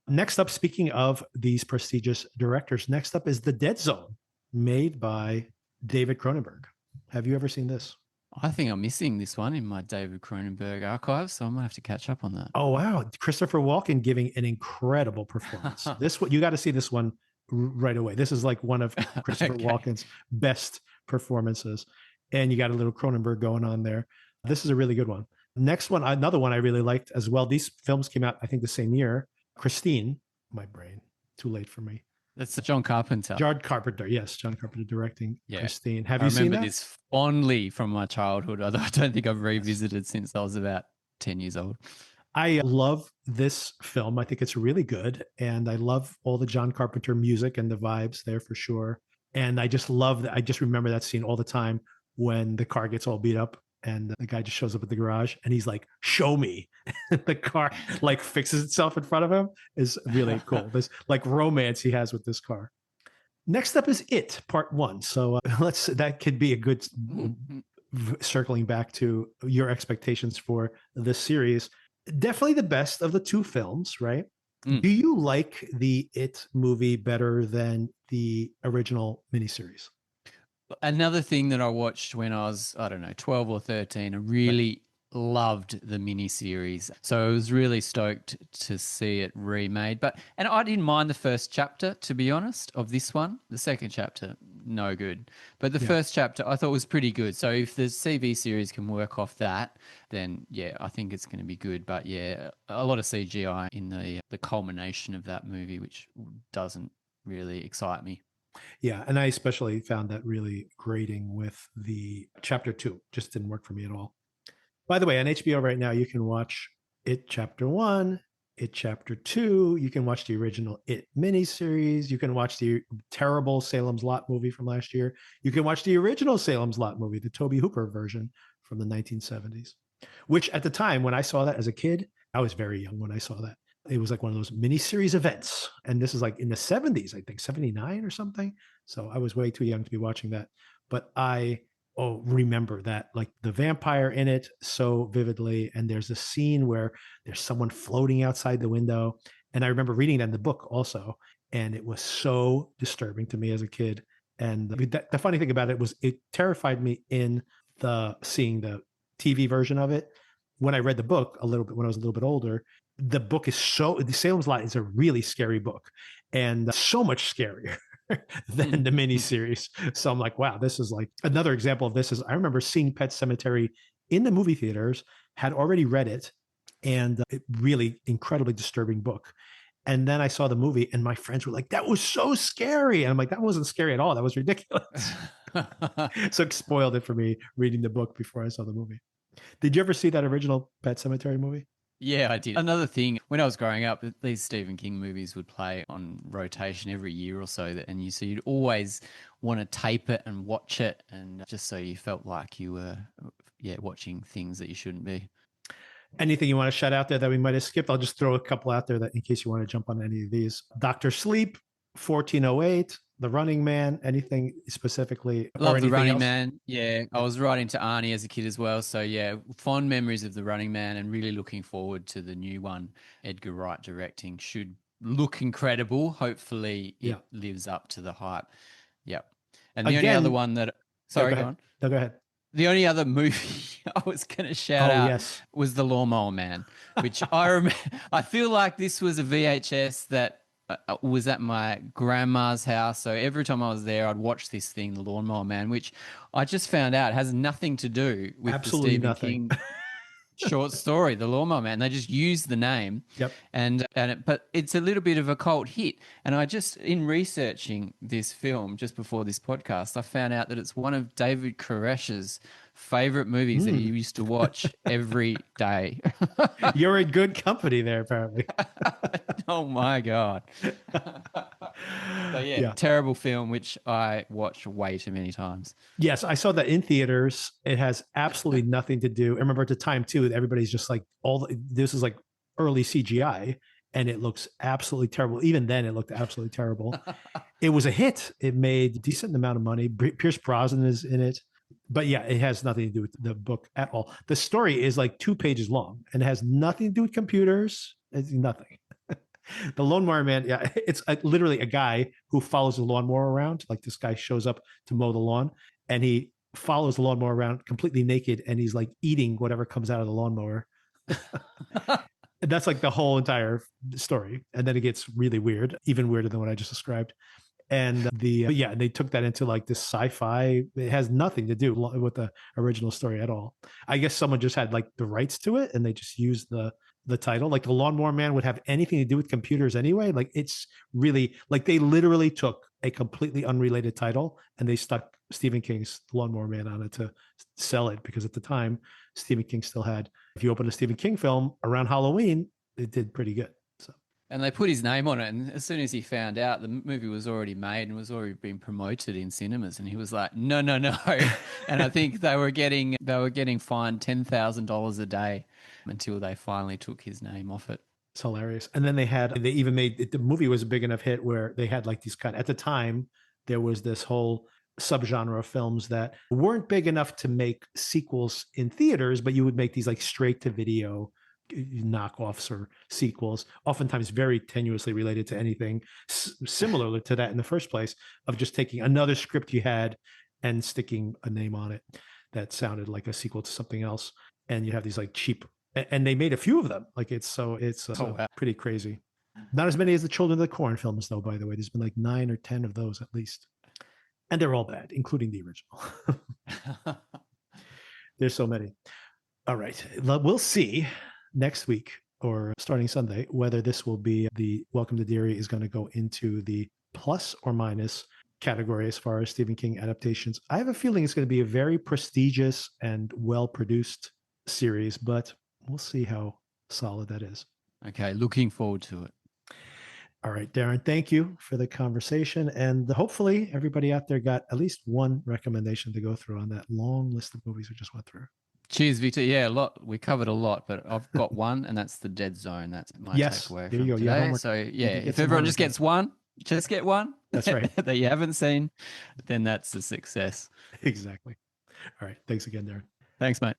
Next up, speaking of these prestigious directors, next up is The Dead Zone, made by David Cronenberg. Have you ever seen this? I think I'm missing this one in my David Cronenberg archive, so I'm going to have to catch up on that. Oh, wow. Christopher Walken giving an incredible performance. You got to see this one right away. This is like one of Christopher Walken's best performances. And you got a little Cronenberg going on there. This is a really good one. Next one, another one I really liked as well. These films came out, I think, the same year. Christine, my brain, too late for me. That's John Carpenter. John Carpenter, yes. John Carpenter directing Christine. Have you seen that? I remember this fondly from my childhood, although I don't think I've revisited since I was about 10 years old. I love this film. I think it's really good. And I love all the John Carpenter music and the vibes there for sure. And I just love that. I just remember that scene all the time when the car gets all beat up and the guy just shows up at the garage and he's like, show me. The car like fixes itself in front of him is really cool. This like romance he has with this car. Next up is It, Part 1. So that could be a good circling back to your expectations for this series. Definitely the best of the 2 films, right? Do you like the It movie better than the original miniseries? Another thing that I watched when I was, 12 or 13, I really loved the miniseries. So I was really stoked to see it remade. And I didn't mind the first chapter, to be honest, of this one. The second chapter, no good. But the first chapter I thought was pretty good. So if the CV series can work off that, then I think it's going to be good. But a lot of CGI in the culmination of that movie, which doesn't really excite me. Yeah, and I especially found that really grating with the chapter 2. Just didn't work for me at all. By the way, on HBO right now, you can watch It Chapter 1, It Chapter 2. You can watch the original It miniseries. You can watch the terrible Salem's Lot movie from last year. You can watch the original Salem's Lot movie, the Tobe Hooper version from the 1970s, which at the time when I saw that as a kid, I was very young when I saw that. It was like one of those miniseries events. And this is like in the 70s, I think 79 or something. So I was way too young to be watching that. But I remember that, like the vampire in it so vividly. And there's a scene where there's someone floating outside the window. And I remember reading that in the book also. And it was so disturbing to me as a kid. And the funny thing about it was it terrified me in seeing the TV version of it. When I read the book a little bit, when I was a little bit older, the book is the Salem's Lot is a really scary book, and so much scarier than the miniseries. So I'm like, wow, this is like another example of this. Is I remember seeing Pet Cemetery in the movie theaters, had already read it, and really incredibly disturbing book. And then I saw the movie, and my friends were like, "That was so scary," and I'm like, "That wasn't scary at all. That was ridiculous." So it spoiled it for me reading the book before I saw the movie. Did you ever see that original Pet Cemetery movie? Yeah, I did. Another thing, when I was growing up, these Stephen King movies would play on rotation every year or so, and so you'd always want to tape it and watch it, and just so you felt like you were, watching things that you shouldn't be. Anything you want to shout out there that we might have skipped? I'll just throw a couple out there that in case you want to jump on any of these. Dr. Sleep, 1408, The Running Man, anything specifically? Love The Running Man. Yeah, I was writing to Arnie as a kid as well. So yeah, fond memories of The Running Man, and really looking forward to the new one. Edgar Wright directing, should look incredible. Hopefully it lives up to the hype. Yep. And the only other one that, sorry, go on. No, go ahead. The only other movie I was going to shout out was The Lawnmower Man, which I remember. I feel like this was a VHS that was at my grandma's house. So every time I was there, I'd watch this thing, The Lawnmower Man, which I just found out has nothing to do with absolutely the Stephen King short story, The Lawnmower Man. They just used the name. Yep. But it's a little bit of a cult hit. And I just, in researching this film just before this podcast, I found out that it's one of David Koresh's favorite movies that he used to watch every day. You're in good company there, apparently. Oh my God. So terrible film, which I watched way too many times. Yes, I saw that in theaters. It has absolutely nothing to do. I remember at the time too, everybody's just like, this is like early CGI, and it looks absolutely terrible. Even then, it looked absolutely terrible. It was a hit. It made a decent amount of money. Pierce Brosnan is in it. But yeah, it has nothing to do with the book at all. The story is like 2 pages long, and it has nothing to do with computers. It's nothing. The Lawnmower Man, it's literally a guy who follows the lawnmower around. Like this guy shows up to mow the lawn, and he follows the lawnmower around completely naked, and he's like eating whatever comes out of the lawnmower. And that's like the whole entire story. And then it gets really weird, even weirder than what I just described. And they took that into like this sci-fi. It has nothing to do with the original story at all. I guess someone just had like the rights to it, and they just used the title. Like The Lawnmower Man would have anything to do with computers anyway. Like it's really like they literally took a completely unrelated title and they stuck Stephen King's Lawnmower Man on it to sell it, because at the time Stephen King still had, if you open a Stephen King film around Halloween, it did pretty good. So. And they put his name on it, and as soon as he found out the movie was already made and was already being promoted in cinemas, and he was like, "No." And I think they were getting fined $10,000 a day until they finally took his name off it. It's hilarious. And then they even made it, the movie was a big enough hit where they had like these at the time there was this whole subgenre of films that weren't big enough to make sequels in theaters, but you would make these like straight to video knockoffs or sequels, oftentimes very tenuously related to anything similar to that in the first place, of just taking another script you had and sticking a name on it that sounded like a sequel to something else. And you have these like cheap, and they made a few of them. Like it's pretty crazy. Not as many as the Children of the Corn films, though, by the way. There's been like 9 or 10 of those at least. And they're all bad, including the original. There's so many. All right. We'll see next week or starting Sunday whether this will be the Welcome to Derry is going to go into the plus or minus category as far as Stephen King adaptations. I have a feeling it's going to be a very prestigious and well-produced series, but we'll see how solid that is. Okay. Looking forward to it. All right, Darren, thank you for the conversation. And hopefully everybody out there got at least one recommendation to go through on that long list of movies we just went through. Cheers, Victor. Yeah, a lot. We covered a lot, but I've got one, and that's The Dead Zone. That's my takeaway from today. So yeah, if everyone just gets one, just get one. That's right. That you haven't seen, then that's a success. Exactly. All right. Thanks again, Darren. Thanks, mate.